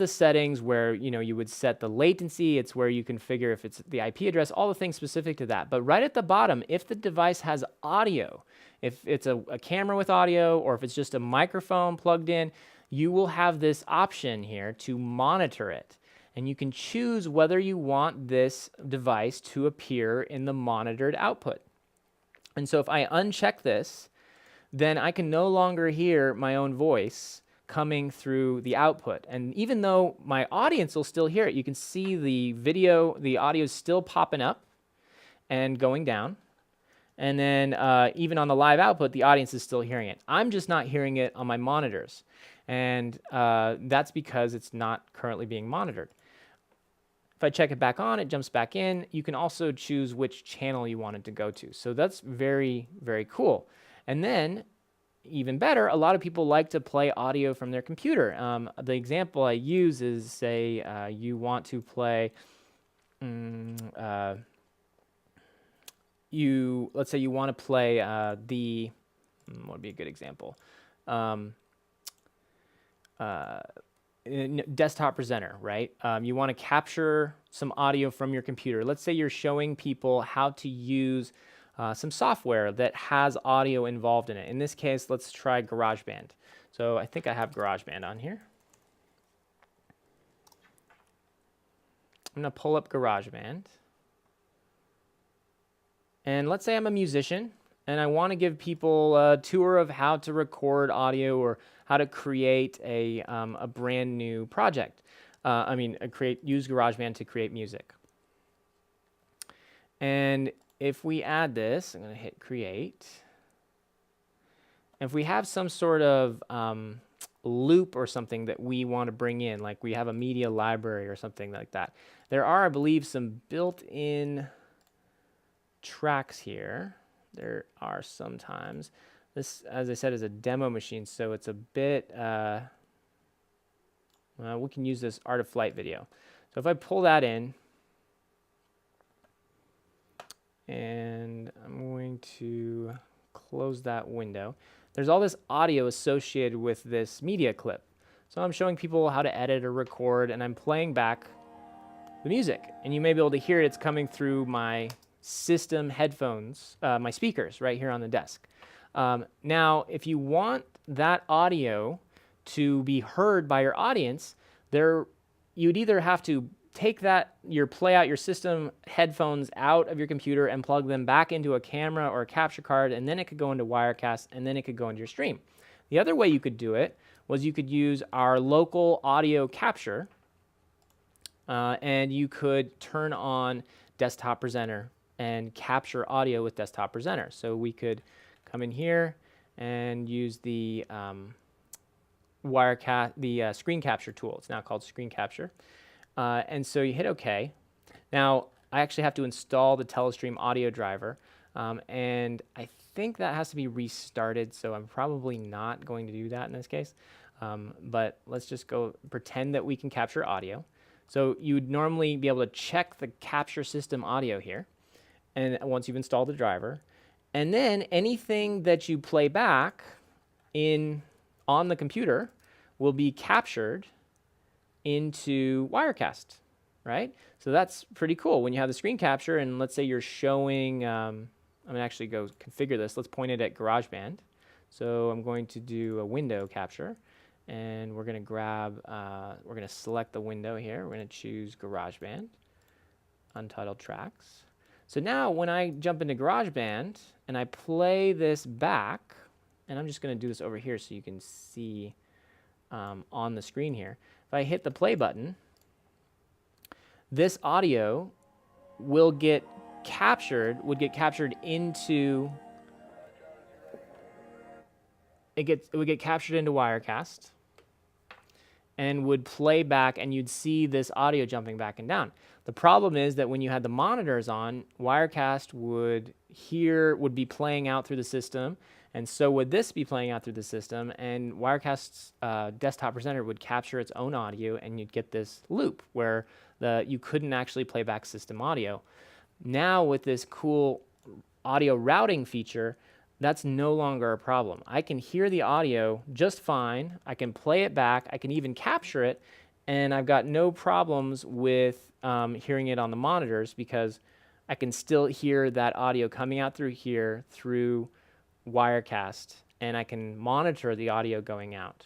settings where you would set the latency. It's where you configure if it's the IP address, all the things specific to that. But right at the bottom, if the device has audio, if it's a camera with audio, or if it's just a microphone plugged in, you will have this option here to monitor it. And you can choose whether you want this device to appear in the monitored output. And so if I uncheck this, then I can no longer hear my own voice coming through the output. And even though my audience will still hear it, you can see the audio is still popping up and going down. And then even on the live output, the audience is still hearing it. I'm just not hearing it on my monitors. And that's because it's not currently being monitored. If I check it back on, it jumps back in. You can also choose which channel you want it to go to. So that's very, very cool. And then, even better, a lot of people like to play audio from their computer. The example I use is, say, you want to play, let's say you want to play what would be a good example? desktop presenter, right? You want to capture some audio from your computer. Let's say you're showing people how to use some software that has audio involved in it. In this case, let's try GarageBand. So I think I have GarageBand on here. I'm going to pull up GarageBand. And let's say I'm a musician and I want to give people a tour of how to record audio or how to create a brand new project. Use GarageBand to create music. And if we add this, I'm going to hit create. If we have some sort of loop or something that we want to bring in, like we have a media library or something like that, there are, I believe, some built-in tracks here. There are sometimes. This, as I said, is a demo machine, so it's a bit, we can use this Art of Flight video. So if I pull that in, and I'm going to close that window, there's all this audio associated with this media clip. So I'm showing people how to edit or record, and I'm playing back the music. And you may be able to hear it. It's coming through my system headphones, my speakers right here on the desk. Now, if you want that audio to be heard by your audience, you'd either have to take your system headphones out of your computer and plug them back into a camera or a capture card, and then it could go into Wirecast, and then it could go into your stream. The other way you could do it was you could use our local audio capture, and you could turn on Desktop Presenter and capture audio with Desktop Presenter. So we could come in here and use the screen capture tool. It's now called Screen Capture. And so you hit OK. Now, I actually have to install the Telestream audio driver, and I think that has to be restarted, so I'm probably not going to do that in this case. But let's just go pretend that we can capture audio. So you would normally be able to check the capture system audio here, and once you've installed the driver, and then anything that you play back on the computer will be captured into Wirecast, right? So that's pretty cool. When you have the screen capture, and let's say you're showing, I'm going to actually go configure this. Let's point it at GarageBand. So I'm going to do a window capture, and we're going to select the window here. We're going to choose GarageBand, Untitled Tracks. So now when I jump into GarageBand and I play this back, and I'm just going to do this over here so you can see on the screen here. If I hit the play button, this audio would get captured into Wirecast and would play back, and you'd see this audio jumping back and down. The problem is that when you had the monitors on, Wirecast would be playing out through the system, and so would this be playing out through the system, and Wirecast's Desktop Presenter would capture its own audio, and you'd get this loop where you couldn't actually play back system audio. Now with this cool audio routing feature, that's no longer a problem. I can hear the audio just fine. I can play it back. I can even capture it, and I've got no problems with hearing it on the monitors because I can still hear that audio coming out through here through Wirecast, and I can monitor the audio going out.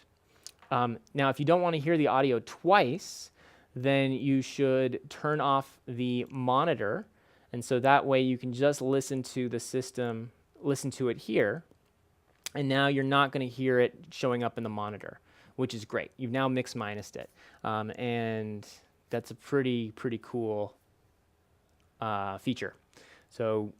Now, if you don't want to hear the audio twice, then you should turn off the monitor, and so that way you can just listen to the system, listen to it here, and now you're not going to hear it showing up in the monitor, which is great. You've now mix-minused it, and that's a pretty cool feature. So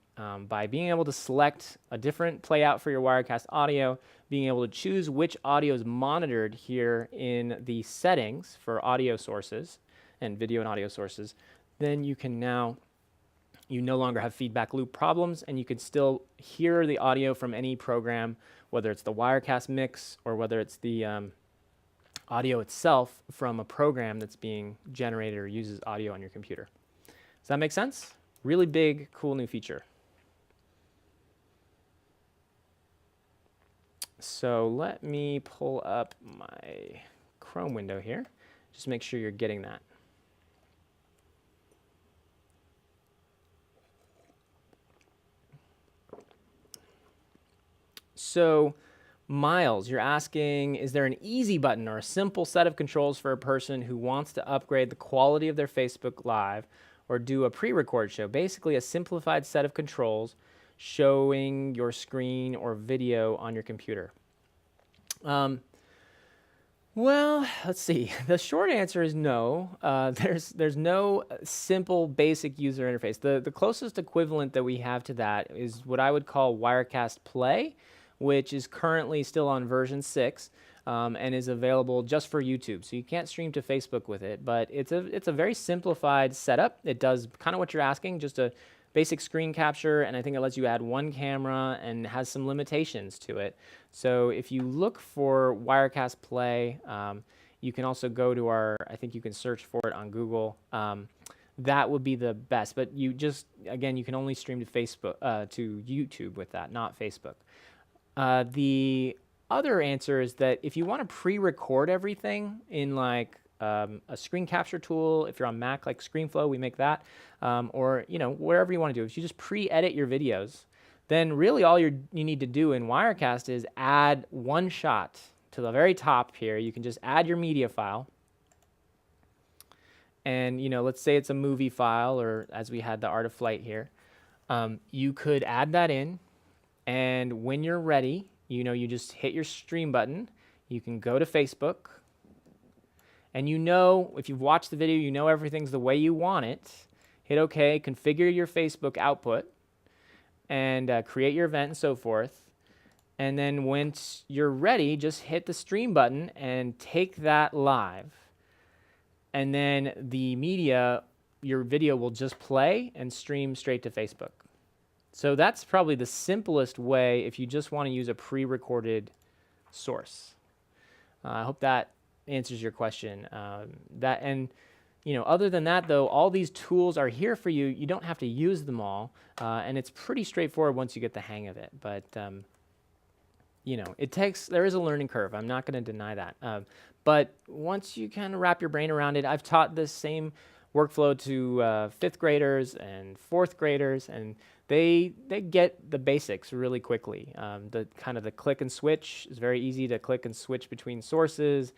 by being able to select a different playout for your Wirecast audio, being able to choose which audio is monitored here in the settings for audio sources and video and audio sources, then you no longer have feedback loop problems, and you can still hear the audio from any program, whether it's the Wirecast mix or whether it's the audio itself from a program that's being generated or uses audio on your computer. Does that make sense? Really big, cool new feature. So let me pull up my Chrome window here. Just make sure you're getting that. So, Miles, you're asking, is there an easy button or a simple set of controls for a person who wants to upgrade the quality of their Facebook Live or do a pre-record show? Basically, a simplified set of controls showing your screen or video on your computer. Well, let's see. The short answer is no. There's no simple basic user interface. The closest equivalent that we have to that is what I would call Wirecast Play, which is currently still on version 6 and is available just for YouTube. So you can't stream to Facebook with it, but it's a very simplified setup. It does kind of what you're asking, just a basic screen capture, and I think it lets you add one camera and has some limitations to it. So if you look for Wirecast Play, you can also go to I think you can search for it on Google. That would be the best, but you can only stream to Facebook, to YouTube with that, not Facebook. The other answer is that if you want to pre-record everything in like a screen capture tool, if you're on Mac like ScreenFlow, we make that, or wherever you want to do. If you just pre-edit your videos, then really all you need to do in Wirecast is add one shot to the very top here. You can just add your media file, and let's say it's a movie file, or as we had the Art of Flight here, you could add that in, and when you're ready, you just hit your stream button. You can go to Facebook. And if you've watched the video, everything's the way you want it. Hit OK, configure your Facebook output, and create your event and so forth. And then once you're ready, just hit the stream button and take that live. And then your video will just play and stream straight to Facebook. So that's probably the simplest way if you just want to use a pre-recorded source. I hope that answers your question. Other than that, though, all these tools are here for you. You don't have to use them all, and it's pretty straightforward once you get the hang of it. But there is a learning curve. I'm not going to deny that. But once you kind of wrap your brain around it, I've taught this same workflow to fifth graders and fourth graders, and they get the basics really quickly. The click and switch is very easy to click and switch between sources.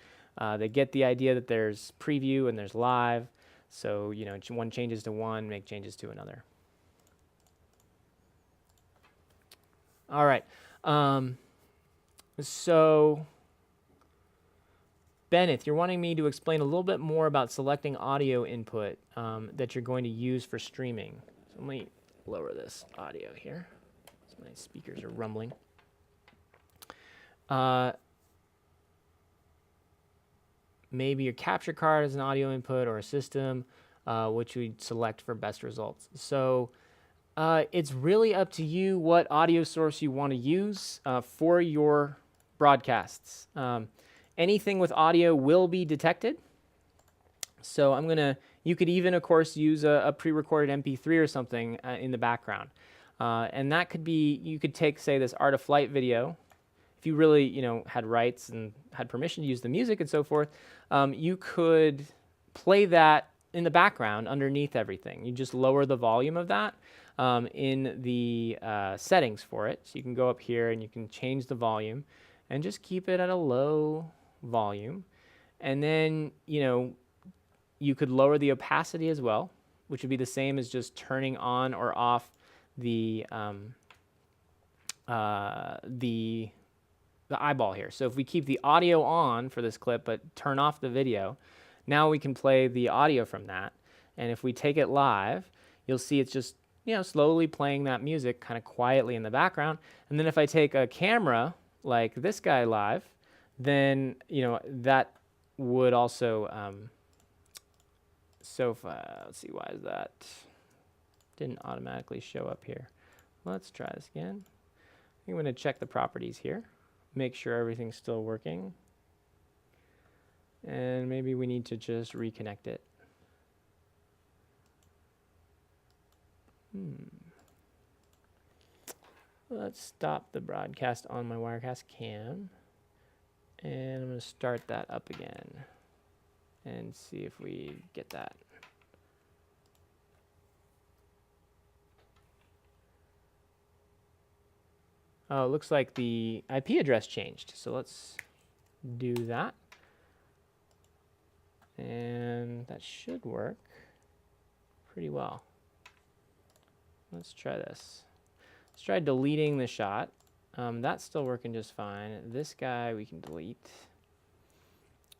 They get the idea that there's preview and there's live. So, one changes to one, make changes to another. All right. So, Bennett, you're wanting me to explain a little bit more about selecting audio input that you're going to use for streaming. So let me lower this audio here. So my speakers are rumbling. Maybe your capture card is an audio input or a system, which we'd select for best results. So it's really up to you what audio source you want to use for your broadcasts. Anything with audio will be detected. So you could even, of course, use a pre-recorded MP3 or something in the background. And that could be, you could take, say, this Art of Flight video. If you really, had rights and had permission to use the music and so forth, you could play that in the background underneath everything. You just lower the volume of that in the settings for it. So you can go up here and you can change the volume and just keep it at a low volume. And then, you could lower the opacity as well, which would be the same as just turning on or off the eyeball here. So if we keep the audio on for this clip but turn off the video, now we can play the audio from that. And if we take it live, you'll see it's just slowly playing that music kind of quietly in the background. And then if I take a camera like this guy live, then that would also let's see, why is that didn't automatically show up here. Let's try this again. I'm going to check the properties here, make sure everything's still working, and maybe we need to just reconnect it. Let's stop the broadcast on my Wirecast Cam, and I'm going to start that up again. and see if we get that. Oh, it looks like the IP address changed. So let's do that. And that should work pretty well. Let's try this. Let's try deleting the shot. That's still working just fine. This guy we can delete.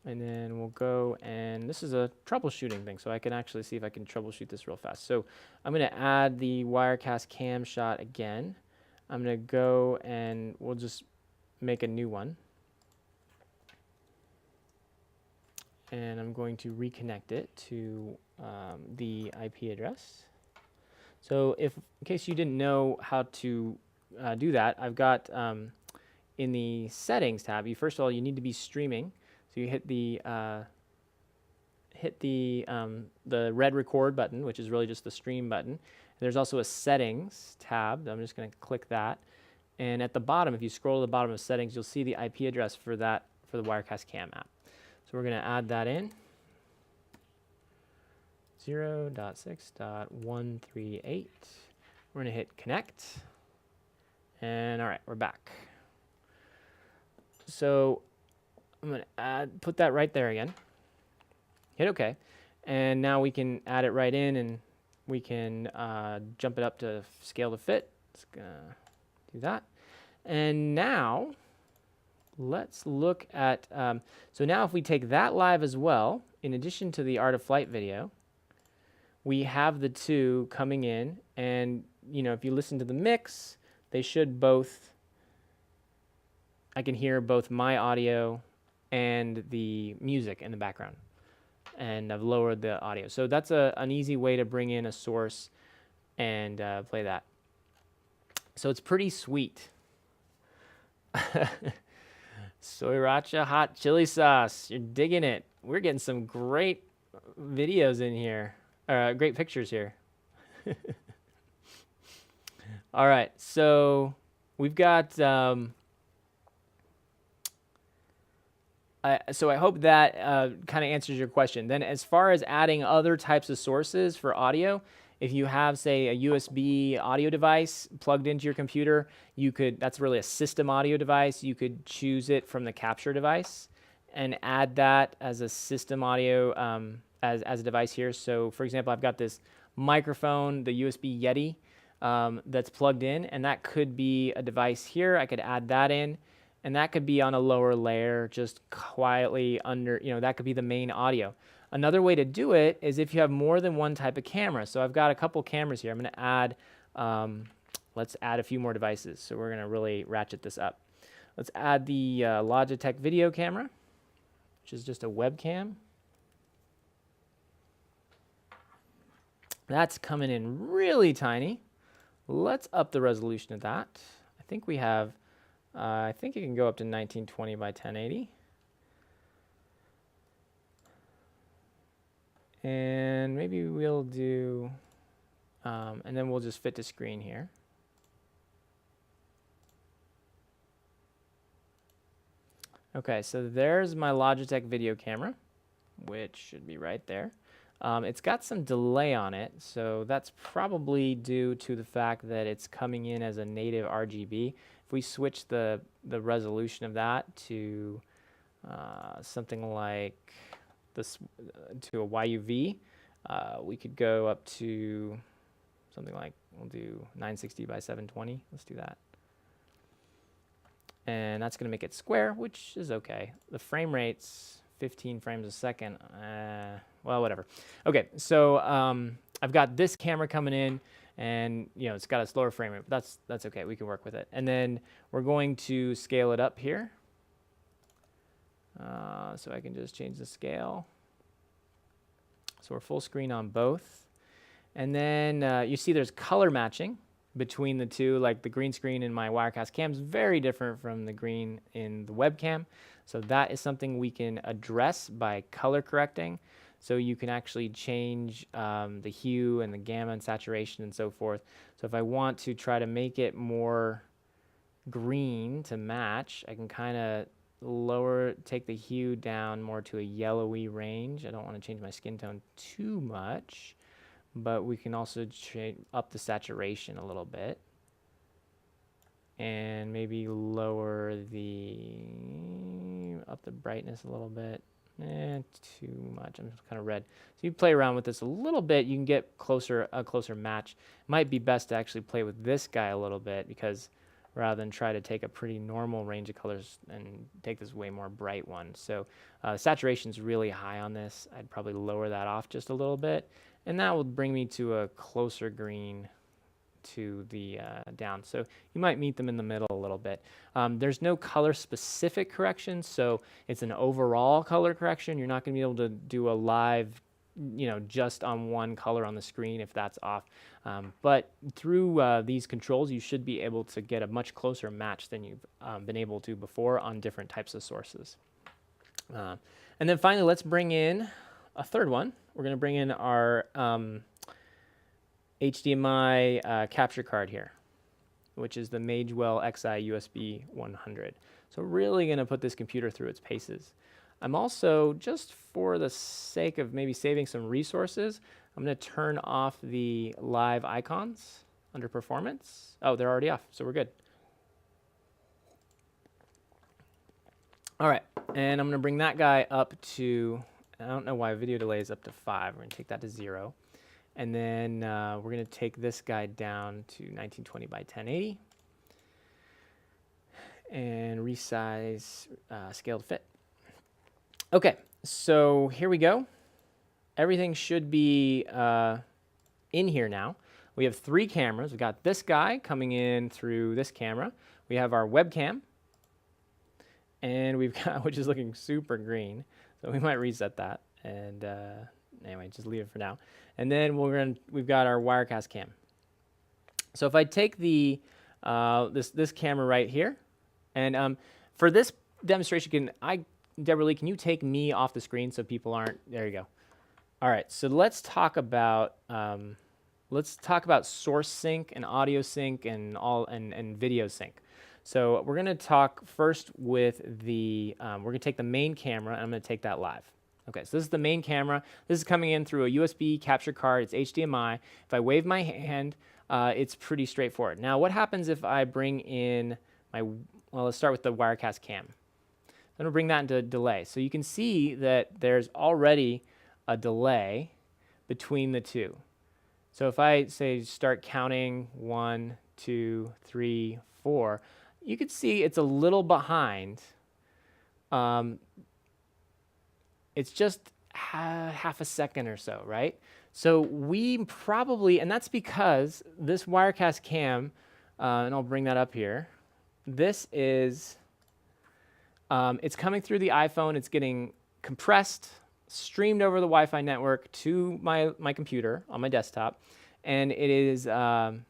And then we'll go, and this is a troubleshooting thing, so I can actually see if I can troubleshoot this real fast. So I'm going to add the Wirecast Cam Shot again. I'm going to go and we'll just make a new one. And I'm going to reconnect it to the IP address. So in case you didn't know how to do that, I've got in the settings tab, first of all, you need to be streaming. So you hit the red record button, which is really just the stream button. There's also a settings tab. I'm just going to click that. And at the bottom, if you scroll to the bottom of settings, you'll see the IP address for the Wirecast Cam app. So we're going to add that in. 0.6.138. We're going to hit connect. And all right, we're back. So I'm going to put that right there again. Hit OK. And now we can add it right in, and we can jump it up to scale to fit. It's going to do that. And now let's look at, so now if we take that live as well, in addition to the Art of Flight video, we have the two coming in, and if you listen to the mix, they should both, I can hear both my audio and the music in the background, and I've lowered the audio. So that's an easy way to bring in a source and play that. So it's pretty sweet. Sriracha hot chili sauce. You're digging it. We're getting some great videos in here. Great pictures here. All right. So we've got... so I hope that kind of answers your question. Then as far as adding other types of sources for audio, if you have, say, a USB audio device plugged into your computer, that's really a system audio device. You could choose it from the capture device and add that as a system audio as a device here. So for example, I've got this microphone, the USB Yeti that's plugged in, and that could be a device here. I could add that in. And that could be on a lower layer, just quietly under, that could be the main audio. Another way to do it is if you have more than one type of camera. So I've got a couple cameras here. I'm going to add, let's add a few more devices. So we're going to really ratchet this up. Let's add the Logitech video camera, which is just a webcam. That's coming in really tiny. Let's up the resolution of that. I think we have... I think it can go up to 1920 by 1080. And maybe we'll do, and then we'll just fit to screen here. Okay, so there's my Logitech video camera, which should be right there. It's got some delay on it, so that's probably due to the fact that it's coming in as a native RGB. If we switch the resolution of that to something like this, to a YUV, we could go up to something like, we'll do 960 by 720. Let's do that. And that's going to make it square, which is okay. The frame rate's 15 frames a second. Well, whatever. Okay, so I've got this camera coming in, and it's got a slower frame rate, but that's okay. We can work with it. And then we're going to scale it up here. So I can just change the scale. So we're full screen on both. And then you see there's color matching between the two. Like the green screen in my Wirecast Cam is very different from the green in the webcam. So that is something we can address by color correcting. So you can actually change the hue and the gamma and saturation and so forth. So if I want to try to make it more green to match, I can kind of take the hue down more to a yellowy range. I don't want to change my skin tone too much, but we can also up the saturation a little bit. And maybe up the brightness a little bit. Too much. I'm just kind of red. So you play around with this a little bit, you can get a closer match. Might be best to actually play with this guy a little bit, because rather than try to take a pretty normal range of colors and take this way more bright one. So saturation's really high on this. I'd probably lower that off just a little bit, and that will bring me to a closer green to the down. So you might meet them in the middle a little bit. There's no color specific correction, so it's an overall color correction. You're not going to be able to do a live, just on one color on the screen if that's off. But through these controls, you should be able to get a much closer match than you've been able to before on different types of sources. And then finally, let's bring in a third one. We're going to bring in our HDMI capture card here, which is the Magewell XI USB 100. So really going to put this computer through its paces. I'm also, just for the sake of maybe saving some resources, I'm going to turn off the live icons under performance. Oh, they're already off, so we're good. All right, and I'm going to bring that guy up to, I don't know why video delay is up to 5. We're going to take that to 0. And then we're going to take this guy down to 1920 by 1080 and resize scale to fit. Okay, so here we go. Everything should be in here now. We have 3 cameras. We've got this guy coming in through this camera. We have our webcam, and we've got, which is looking super green, so we might reset that. And anyway, just leave it for now. And then we've got our Wirecast Cam. So if I take the this camera right here, and for this demonstration, Deborah Lee, can you take me off the screen so people aren't? There you go. All right. So let's talk about source sync and audio sync and video sync. So we're going to talk first with we're going to take the main camera, and I'm going to take that live. Okay, so this is the main camera. This is coming in through a USB capture card. It's HDMI. If I wave my hand, it's pretty straightforward. Now, what happens if I bring in let's start with the Wirecast Cam. I'm going to bring that into delay. So you can see that there's already a delay between the two. So if I say start counting 1, 2, 3, 4, you can see it's a little behind. It's just half a second or so, right? So we probably, and that's because this Wirecast Cam, and I'll bring that up here, this is, it's coming through the iPhone, it's getting compressed, streamed over the Wi-Fi network to my computer on my desktop, and it is getting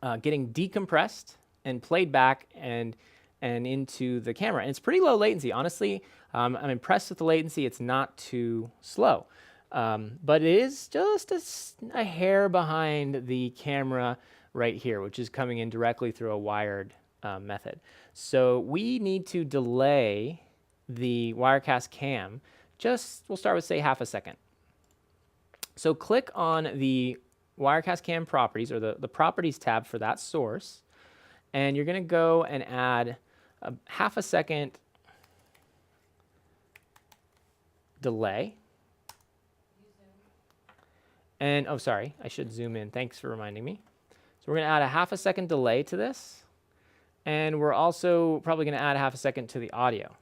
decompressed and played back and into the camera. And it's pretty low latency. Honestly, I'm impressed with the latency. It's not too slow. But it is just a hair behind the camera right here, which is coming in directly through a wired method. So we need to delay the Wirecast Cam. We'll start with, say, half a second. So click on the Wirecast Cam properties, or the properties tab for that source, and you're going to go and add a half a second delay. And, oh, sorry, I should zoom in. Thanks for reminding me. So we're going to add a half a second delay to this, and we're also probably going to add a half a second to the audio.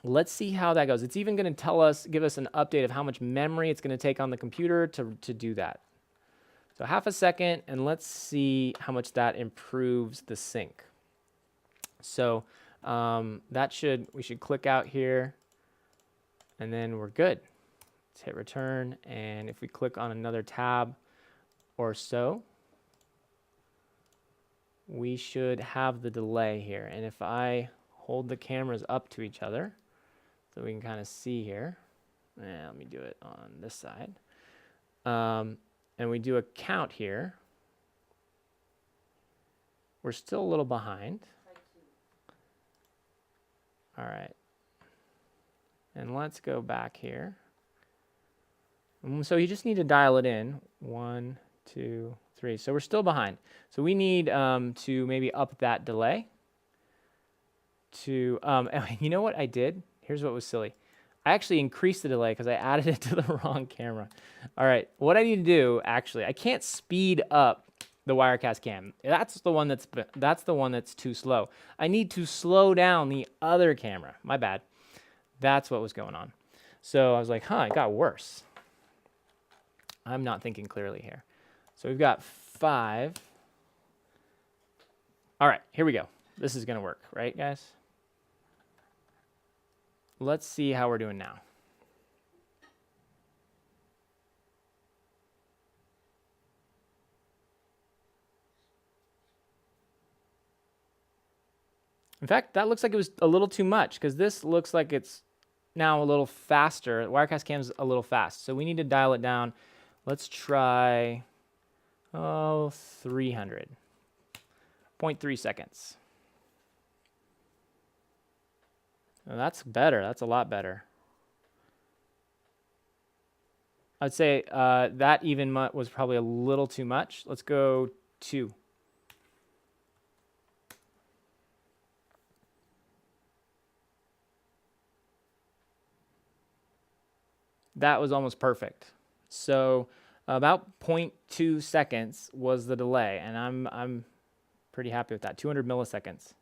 Let's see how that goes. It's even going to give us an update of how much memory it's going to take on the computer to do that. So half a second, and let's see how much that improves the sync. So we should click out here, and then we're good. Let's hit return, and if we click on another tab or so, we should have the delay here. And if I hold the cameras up to each other, so we can kind of see here, let me do it on this side, and we do a count here, we're still a little behind. All right. And let's go back here. So you just need to dial it in. 1, 2, 3. So we're still behind. So we need to maybe up that delay to, you know what I did? Here's what was silly. I actually increased the delay because I added it to the wrong camera. All right, what I need to do, actually, I can't speed up the Wirecast Cam. That's the one that's too slow. I need to slow down the other camera. My bad. That's what was going on. So I was like, it got worse. I'm not thinking clearly here. So we've got 5. All right, here we go. This is going to work, right, guys? Let's see how we're doing now. In fact, that looks like it was a little too much because this looks like it's now a little faster. Wirecast Cam's a little fast, so we need to dial it down. Let's try 300. 0.3 seconds. Now that's better. That's a lot better. I'd say that even was probably a little too much. Let's go 2. That was almost perfect. So about 0.2 seconds was the delay, and I'm pretty happy with that. 200 milliseconds.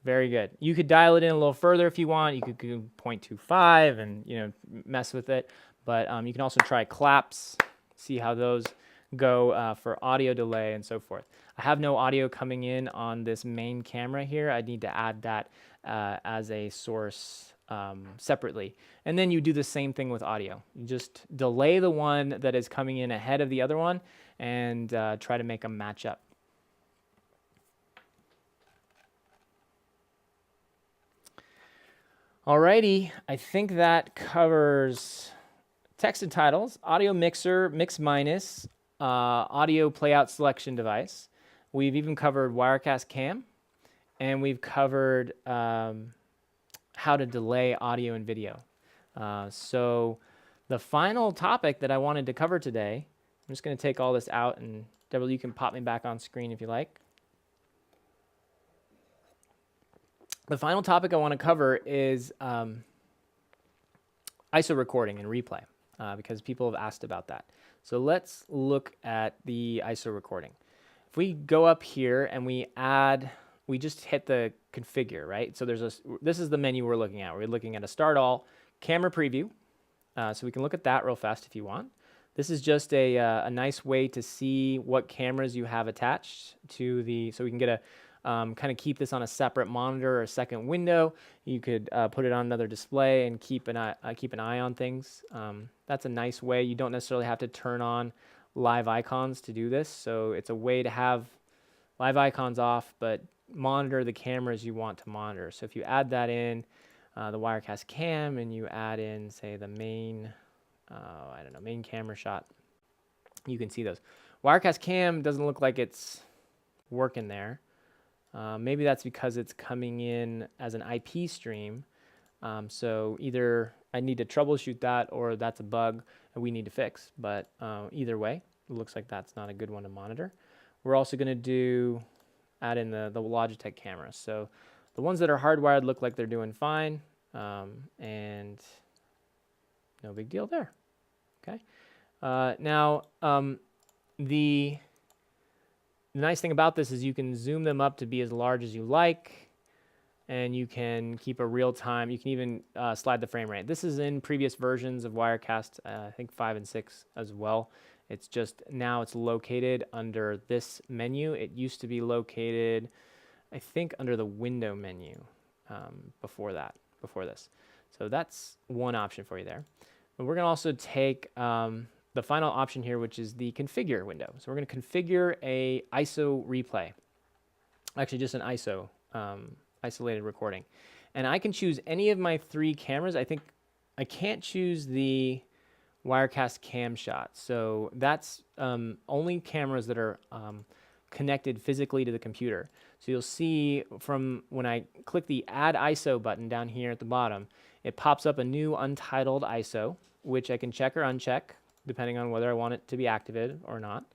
Very good. You could dial it in a little further if you want. You could do 0.25 and mess with it. But you can also try claps, see how those go for audio delay and so forth. I have no audio coming in on this main camera here. I need to add that as a source separately. And then you do the same thing with audio. You just delay the one that is coming in ahead of the other one and try to make them match up. Alrighty, I think that covers text and titles, audio mixer, mix minus, audio playout selection device. We've even covered Wirecast Cam, and we've covered how to delay audio and video. So the final topic that I wanted to cover today, I'm just going to take all this out, and Deborah, you can pop me back on screen if you like. The final topic I want to cover is ISO recording and replay, because people have asked about that. So let's look at the ISO recording. If we go up here and we just hit the configure, right? So this is the menu we're looking at. We're looking at a start all camera preview. So we can look at that real fast if you want. This is just a nice way to see what cameras you have attached to so we can get a kind of keep this on a separate monitor or a second window. You could put it on another display and keep an eye on things. That's a nice way. You don't necessarily have to turn on live icons to do this. So it's a way to have live icons off, but monitor the cameras you want to monitor. So if you add that in, the Wirecast Cam, and you add in, say, the main, main camera shot, you can see those. Wirecast Cam doesn't look like it's working there. Maybe that's because it's coming in as an IP stream. So either I need to troubleshoot that, or that's a bug that we need to fix. But either way, it looks like that's not a good one to monitor. We're also going to add in the Logitech cameras. So the ones that are hardwired look like they're doing fine, and no big deal there. Okay. Now, the nice thing about this is you can zoom them up to be as large as you like, and you can keep a real time. You can even slide the frame rate. This is in previous versions of Wirecast, I think 5 and 6 as well. It's just now it's located under this menu. It used to be located, I think, under the window menu before this. So that's one option for you there. But we're going to also take the final option here, which is the configure window. So we're going to configure a ISO replay. Actually, just an ISO, isolated recording. And I can choose any of my 3 cameras. I think I can't choose the Wirecast Cam Shot. So that's only cameras that are connected physically to the computer. So you'll see from when I click the Add ISO button down here at the bottom, it pops up a new untitled ISO, which I can check or uncheck depending on whether I want it to be activated or not.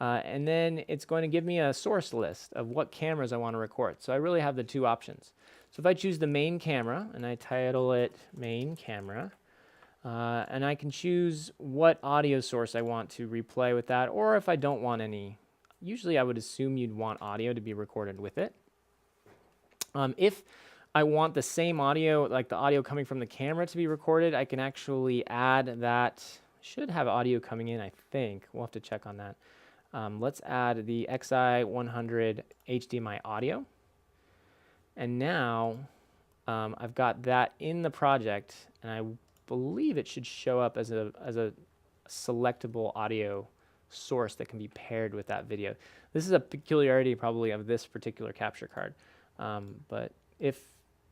And then it's going to give me a source list of what cameras I want to record. So I really have the two options. So if I choose the main camera and I title it main camera, and I can choose what audio source I want to replay with that, or if I don't want any. Usually I would assume you'd want audio to be recorded with it. If I want the same audio, like the audio coming from the camera to be recorded, I can actually add that. Should have audio coming in, I think. We'll have to check on that. Let's add the XI100 HDMI audio. And now I've got that in the project, and I believe it should show up as a selectable audio source that can be paired with that video. This is a peculiarity probably of this particular capture card. But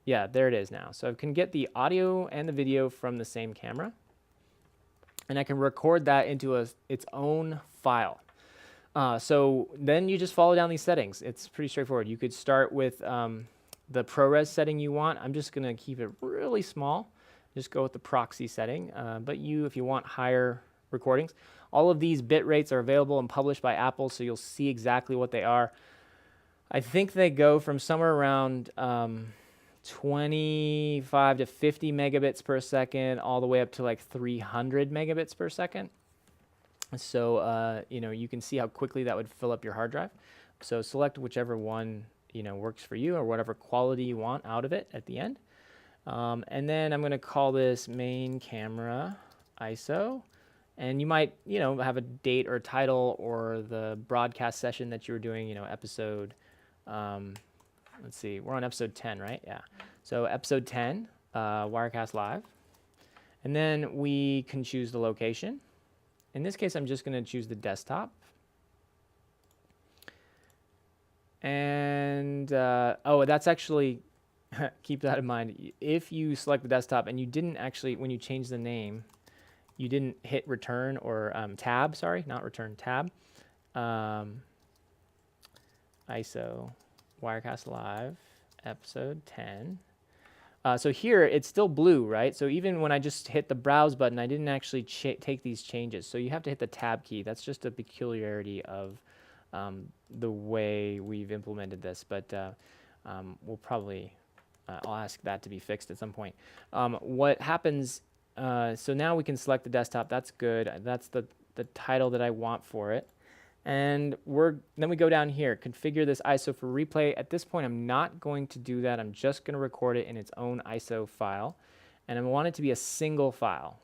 yeah, there it is now. So I can get the audio and the video from the same camera, and I can record that into its own file. So then you just follow down these settings. It's pretty straightforward. You could start with the ProRes setting you want. I'm just going to keep it really small. Just go with the proxy setting. But if you want higher recordings, all of these bit rates are available and published by Apple, so you'll see exactly what they are. I think they go from somewhere around 25 to 50 megabits per second, all the way up to like 300 megabits per second. So, you can see how quickly that would fill up your hard drive. So select whichever one, works for you, or whatever quality you want out of it at the end. And then I'm going to call this main camera ISO. And you might, have a date or title or the broadcast session that you were doing, episode, let's see, we're on episode 10, right? Yeah. So episode 10, Wirecast Live. And then we can choose the location. In this case, I'm just going to choose the desktop. And, that's actually, keep that in mind. If you select the desktop and you didn't actually, when you change the name, you didn't hit return or tab, sorry, not return, tab. ISO, Wirecast Live, episode 10. So here, it's still blue, right? So even when I just hit the browse button, I didn't actually take these changes. So you have to hit the tab key. That's just a peculiarity of the way we've implemented this. But we'll probably, I'll ask that to be fixed at some point. What happens, so now we can select the desktop. That's good. That's the title that I want for it. And then we go down here, configure this ISO for replay. At this point, I'm not going to do that. I'm just going to record it in its own ISO file. And I want it to be a single file.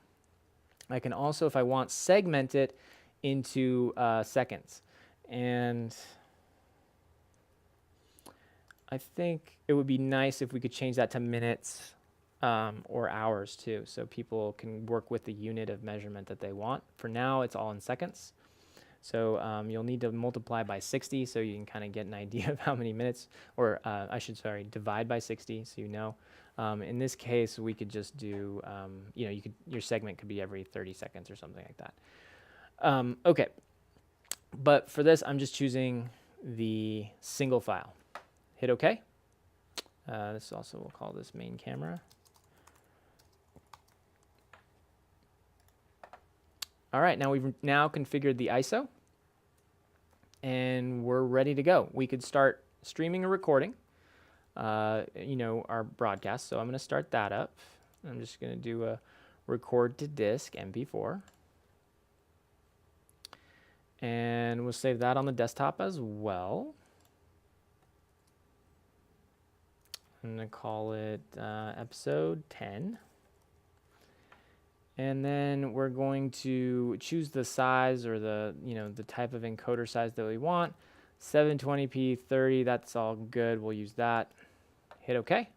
I can also, if I want, segment it into seconds. And I think it would be nice if we could change that to minutes or hours too, so people can work with the unit of measurement that they want. For now, it's all in seconds. So you'll need to multiply by 60 so you can kind of get an idea of how many minutes, or divide by 60 so you know. In this case, we could just do, your segment could be every 30 seconds or something like that. Okay, but for this, I'm just choosing the single file. Hit OK. This also, we'll call this main camera. All right, now we've configured the ISO, and we're ready to go. We could start streaming or recording, our broadcast. So I'm going to start that up. I'm just going to do a record to disk MP4, and we'll save that on the desktop as well. I'm going to call it episode 10. And then we're going to choose the size or the type of encoder size that we want. 720p 30, that's all good. We'll use that. Hit OK.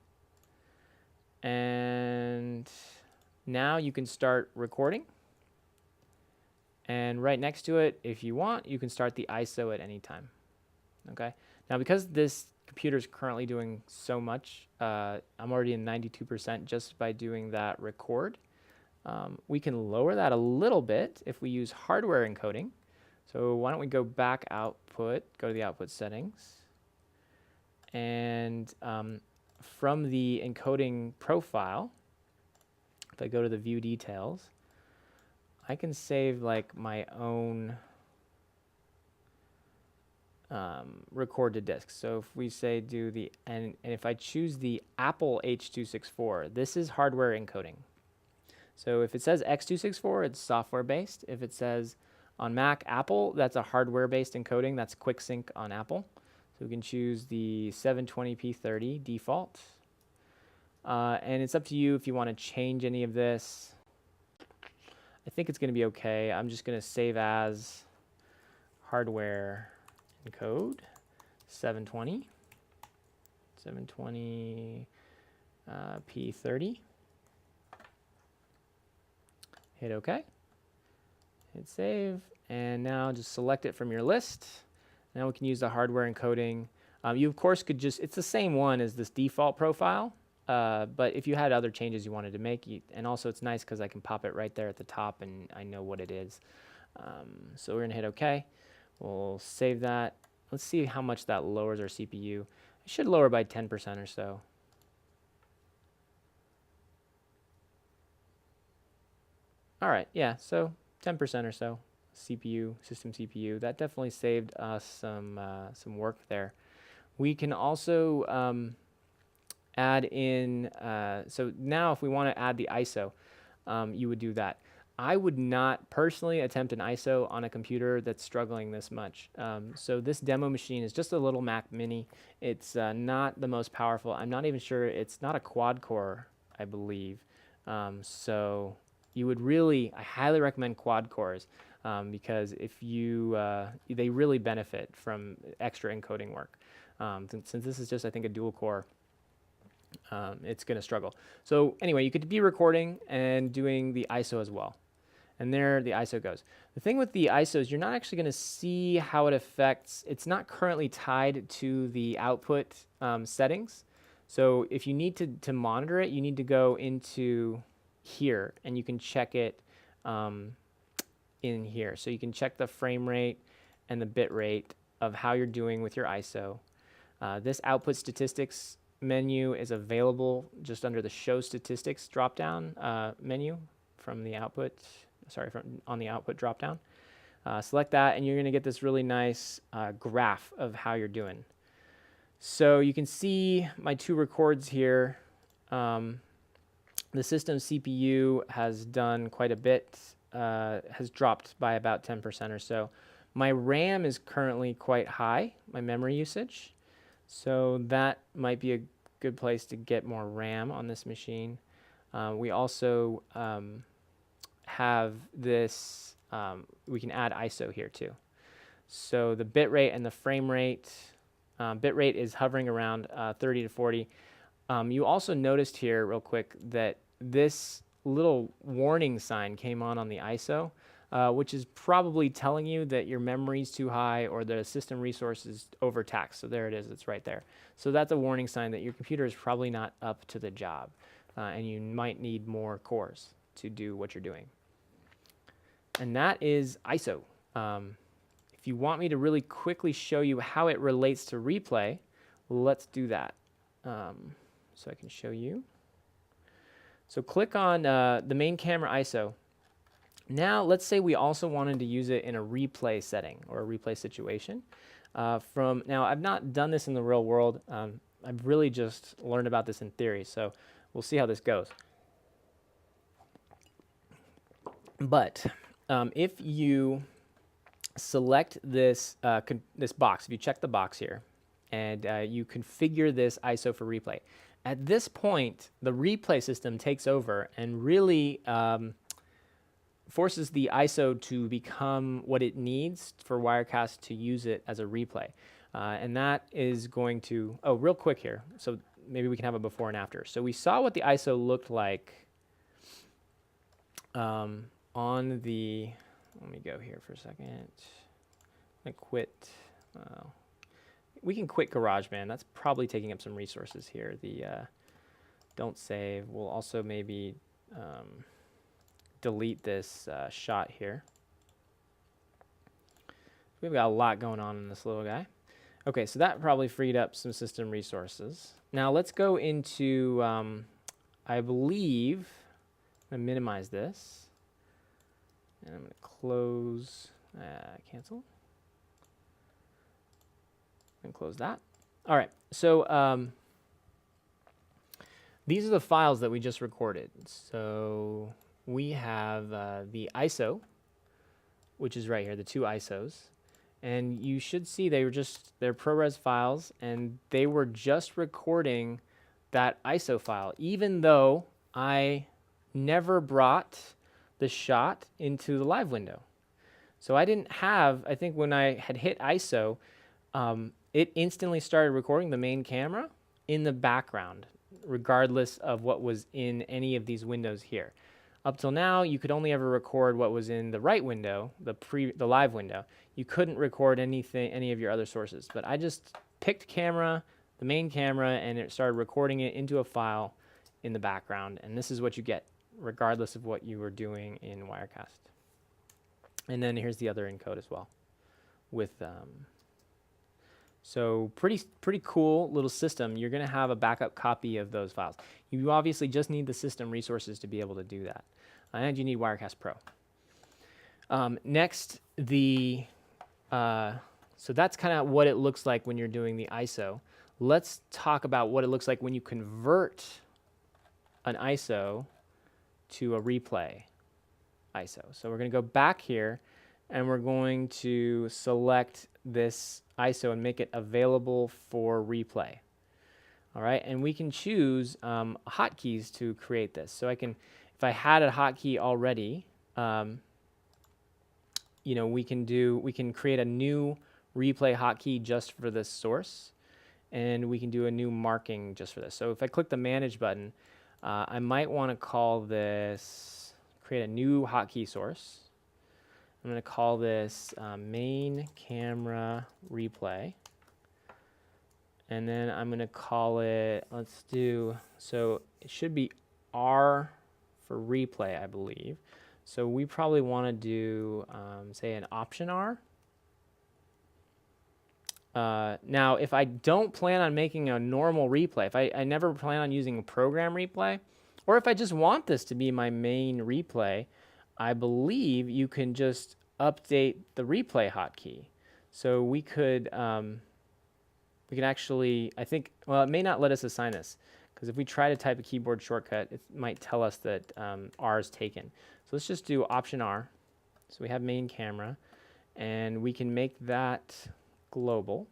And now you can start recording. And right next to it, if you want, you can start the ISO at any time. Okay. Now, because this computer is currently doing so much, I'm already in 92% just by doing that record. We can lower that a little bit if we use hardware encoding. So why don't we go back output, go to the output settings, and from the encoding profile, if I go to the view details, I can save like my own record to disk. So if we say do the, and if I choose the Apple H.264, this is hardware encoding. So if it says X.264, it's software based. If it says on Mac, Apple, that's a hardware based encoding. That's quick sync on Apple. So we can choose the 720p30 default. And it's up to you if you want to change any of this. I think it's going to be okay. I'm just going to save as hardware encode 720 p30. Hit OK. Hit save. And now just select it from your list. Now we can use the hardware encoding. You, of course, could just, it's the same one as this default profile. But if you had other changes you wanted to make, and also it's nice because I can pop it right there at the top and I know what it is. So we're going to hit OK. We'll save that. Let's see how much that lowers our CPU. It should lower by 10% or so. All right, yeah, so 10% or so CPU, system CPU. That definitely saved us some work there. We can also add in, so now if we want to add the ISO, you would do that. I would not personally attempt an ISO on a computer that's struggling this much. So this demo machine is just a little Mac Mini. It's not the most powerful. I'm not even sure, it's not a quad core, I believe. So you would really, I highly recommend quad cores because if you, they really benefit from extra encoding work. Since this is just, I think, a dual core, it's going to struggle. So anyway, you could be recording and doing the ISO as well. And there the ISO goes. The thing with the ISO is you're not actually going to see how it affects, it's not currently tied to the output settings. So if you need to monitor it, you need to go into here and you can check it in here. So you can check the frame rate and the bit rate of how you're doing with your ISO. This output statistics menu is available just under the show statistics drop-down menu from the output, on the output drop-down. Select that and you're going to get this really nice graph of how you're doing. So you can see my two records here. The system CPU has done quite a bit, has dropped by about 10% or so. My RAM is currently quite high, my memory usage. So that might be a good place to get more RAM on this machine. We also have this, we can add ISO here too. So the bit rate and the frame rate, bit rate is hovering around 30 to 40. You also noticed here real quick that this little warning sign came on the ISO, which is probably telling you that your memory is too high or the system resource is overtaxed. So there it is, it's right there. So that's a warning sign that your computer is probably not up to the job and you might need more cores to do what you're doing. And that is ISO. If you want me to really quickly show you how it relates to replay, let's do that. So I can show you. So click on the main camera ISO. Now let's say we also wanted to use it in a replay setting or a replay situation. Now I've not done this in the real world. I've really just learned about this in theory. So we'll see how this goes. But if you select this, this box, if you check the box here, and you configure this ISO for replay, at this point, the replay system takes over and really forces the ISO to become what it needs for Wirecast to use it as a replay. And that is going to, oh, real quick here. So maybe we can have a before and after. So we saw what the ISO looked like on the, let me go here for a second. I'm going to quit. We can quit GarageBand. That's probably taking up some resources here. The don't save. We'll also maybe delete this shot here. We've got a lot going on in this little guy. Okay, so that probably freed up some system resources. Now let's go into, I believe, I'm going to minimize this. And I'm going to close, cancel. And close that. All right, so these are the files that we just recorded. So we have the ISO, which is right here, the 2 ISOs. And you should see they're ProRes files, and they were just recording that ISO file, even though I never brought the shot into the live window. So I didn't have, I think when I had hit ISO, it instantly started recording the main camera in the background, regardless of what was in any of these windows here. Up till now, you could only ever record what was in the right window, the live window. You couldn't record any of your other sources. But I just picked camera, the main camera, and it started recording it into a file in the background. And this is what you get, regardless of what you were doing in Wirecast. And then here's the other encode as well. With so pretty cool little system. You're going to have a backup copy of those files. You obviously just need the system resources to be able to do that. And you need Wirecast Pro. Next, so that's kind of what it looks like when you're doing the ISO. Let's talk about what it looks like when you convert an ISO to a replay ISO. So we're going to go back here, and we're going to select this ISO and make it available for replay. All right, and we can choose hotkeys to create this. So I can, if I had a hotkey already, you know, we can create a new replay hotkey just for this source, and we can do a new marking just for this. So if I click the Manage button, I might want to call this, create a new hotkey source. I'm going to call this main camera replay. And then I'm going to call it, let's do, so it should be R for replay, I believe. So we probably want to do, say, an option R. Now, if I don't plan on making a normal replay, if I never plan on using a program replay, or if I just want this to be my main replay, I believe you can just update the replay hotkey. So we could actually, I think, well, it may not let us assign this, because if we try to type a keyboard shortcut, it might tell us that R is taken. So let's just do Option R. So we have main camera, and we can make that global.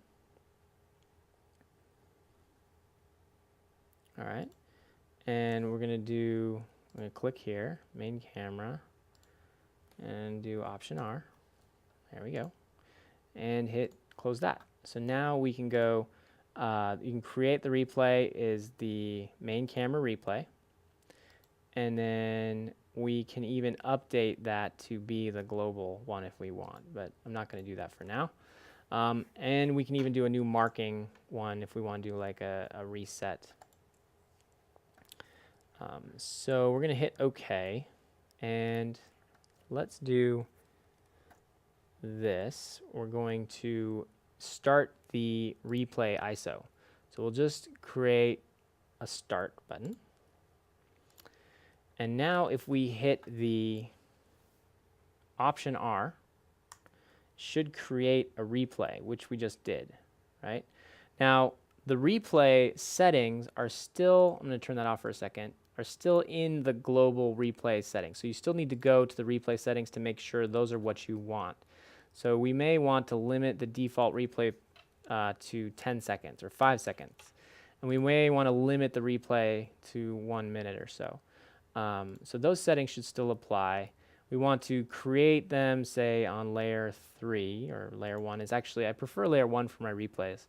All right, and we're going to click here, main camera, and do Option R. There we go, and hit close that. So now we can go, you can create the replay is the main camera replay, and then we can even update that to be the global one if we want, but I'm not going to do that for now. And we can even do a new marking one if we want to do like a reset. So we're going to hit OK, and let's do this. We're going to start the replay ISO. So we'll just create a start button. And now if we hit the Option R, should create a replay, which we just did, right? Now, the replay settings are still, I'm going to turn that off for a second, are still in the global replay settings. So you still need to go to the replay settings to make sure those are what you want. So we may want to limit the default replay to 10 seconds or 5 seconds. And we may want to limit the replay to 1 minute or so. So those settings should still apply. We want to create them, say, on layer 3 or layer 1. Is actually, I prefer layer 1 for my replays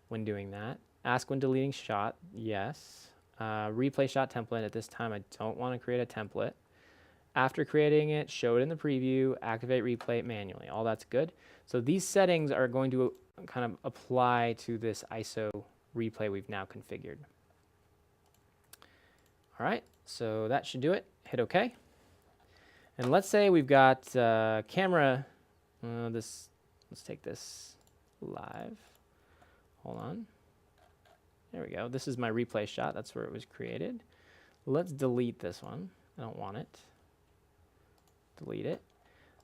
when doing that. Ask when deleting shot, yes. Replay shot template. At this time, I don't want to create a template. After creating it, show it in the preview, activate replay manually. All that's good. So these settings are going to kind of apply to this ISO replay we've now configured. All right, so that should do it. Hit OK. And let's say we've got camera, this Let's take this live. Hold on. There we go. This is my replay shot. That's where it was created. Let's delete this one. I don't want it. Delete it.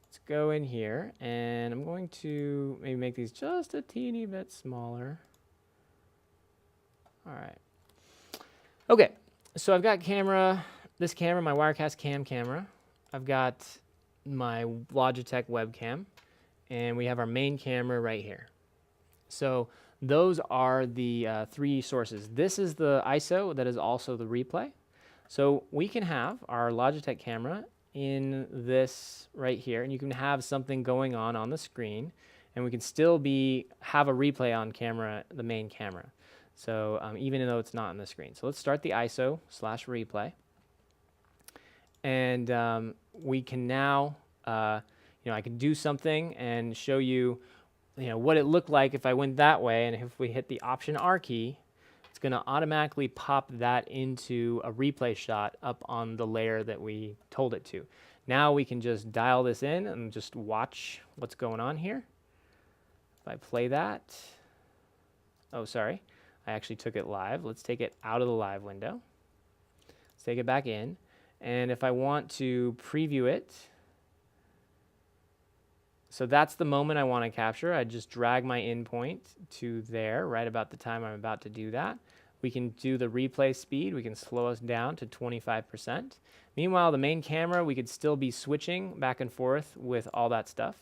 Let's go in here, and I'm going to maybe make these just a teeny bit smaller. All right. Okay, so I've got this camera, my Wirecast Cam camera. I've got my Logitech webcam, and we have our main camera right here. So those are the 3 sources. This is the ISO that is also the replay. So we can have our Logitech camera in this right here, and you can have something going on the screen, and we can still have a replay on camera, the main camera. So even though it's not on the screen. So let's start the ISO/replay. And we can now, I can do something and show you, what it looked like if I went that way. And if we hit the Option R key, it's going to automatically pop that into a replay shot up on the layer that we told it to. Now we can just dial this in and just watch what's going on here. If I play that, oh, sorry. I actually took it live. Let's take it out of the live window. Let's take it back in. And if I want to preview it, so that's the moment I want to capture. I just drag my in point to there, right about the time I'm about to do that. We can do the replay speed. We can slow us down to 25%. Meanwhile, the main camera, we could still be switching back and forth with all that stuff.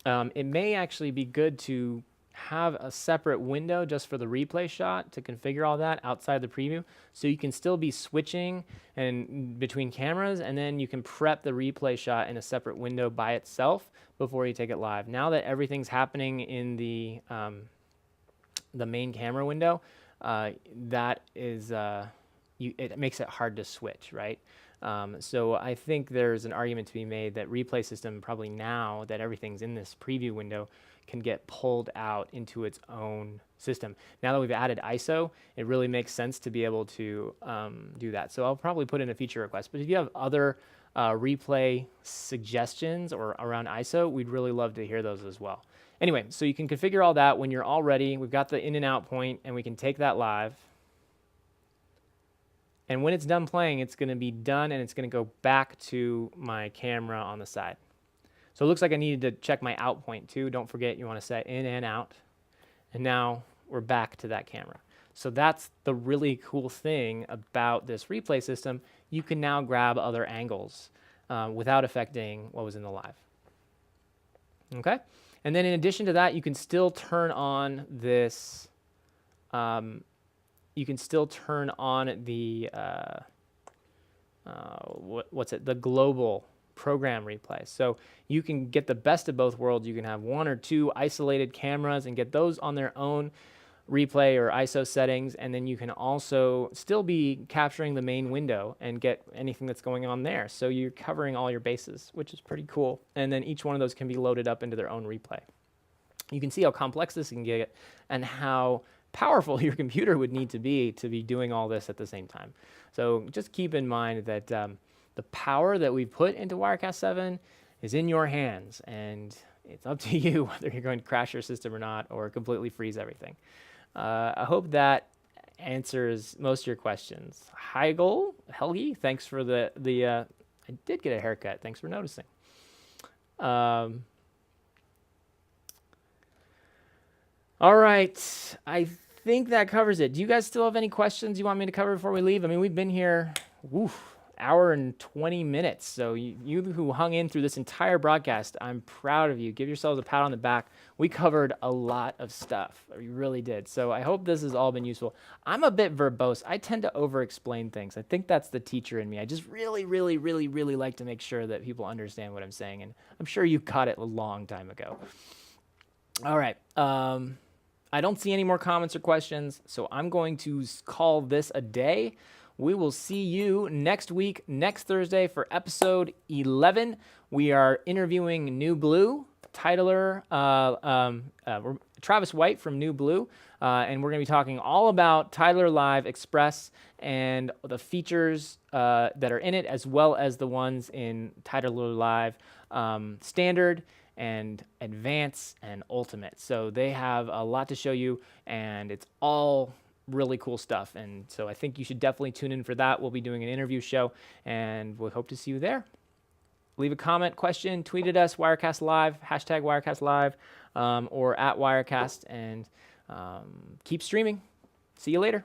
It may actually be good to have a separate window just for the replay shot to configure all that outside the preview, so you can still be switching and between cameras, and then you can prep the replay shot in a separate window by itself before you take it live. Now that everything's happening in the main camera window, that is it makes it hard to switch, right? So I think there's an argument to be made that replay system, probably now that everything's in this preview window, can get pulled out into its own system. Now that we've added ISO, it really makes sense to be able to do that. So I'll probably put in a feature request. But if you have other replay suggestions or around ISO, we'd really love to hear those as well. Anyway, so you can configure all that when you're all ready. We've got the in and out point, and we can take that live. And when it's done playing, it's going to be done, and it's going to go back to my camera on the side. So it looks like I needed to check my out point too. Don't forget, you want to set in and out. And now we're back to that camera. So that's the really cool thing about this replay system. You can now grab other angles without affecting what was in the live. Okay? And then in addition to that, you can still turn on this, you can still turn on the, the global program replay. So you can get the best of both worlds. You can have 1 or 2 isolated cameras and get those on their own replay or ISO settings, and then you can also still be capturing the main window and get anything that's going on there. So you're covering all your bases, which is pretty cool. And then each one of those can be loaded up into their own replay. You can see how complex this can get and how powerful your computer would need to be doing all this at the same time. So just keep in mind that the power that we put into Wirecast 7 is in your hands, and it's up to you whether you're going to crash your system or not, or completely freeze everything. I hope that answers most of your questions. Helgi, thanks for the I did get a haircut. Thanks for noticing. All right, I think that covers it. Do you guys still have any questions you want me to cover before we leave? I mean, we've been here, hour and 20 minutes. So you who hung in through this entire broadcast, I'm proud of you. Give yourselves a pat on the back. We covered a lot of stuff. We really did. So I hope this has all been useful. I'm a bit verbose. I tend to over-explain things. I think that's the teacher in me. I just really, really, really, really like to make sure that people understand what I'm saying. And I'm sure you caught it a long time ago. All right. I don't see any more comments or questions, so I'm going to call this a day. We will see you next week, next Thursday, for episode 11. We are interviewing New Blue, titler, Travis White from New Blue, and we're going to be talking all about Titler Live Express and the features that are in it, as well as the ones in Titler Live Standard. and Advanced and Ultimate. So they have a lot to show you, and it's all really cool stuff. And so I think you should definitely tune in for that. We'll be doing an interview show, and we hope to see you there. Leave a comment, question, tweet at us, WirecastLive, hashtag WirecastLive, or at Wirecast, and keep streaming. See you later.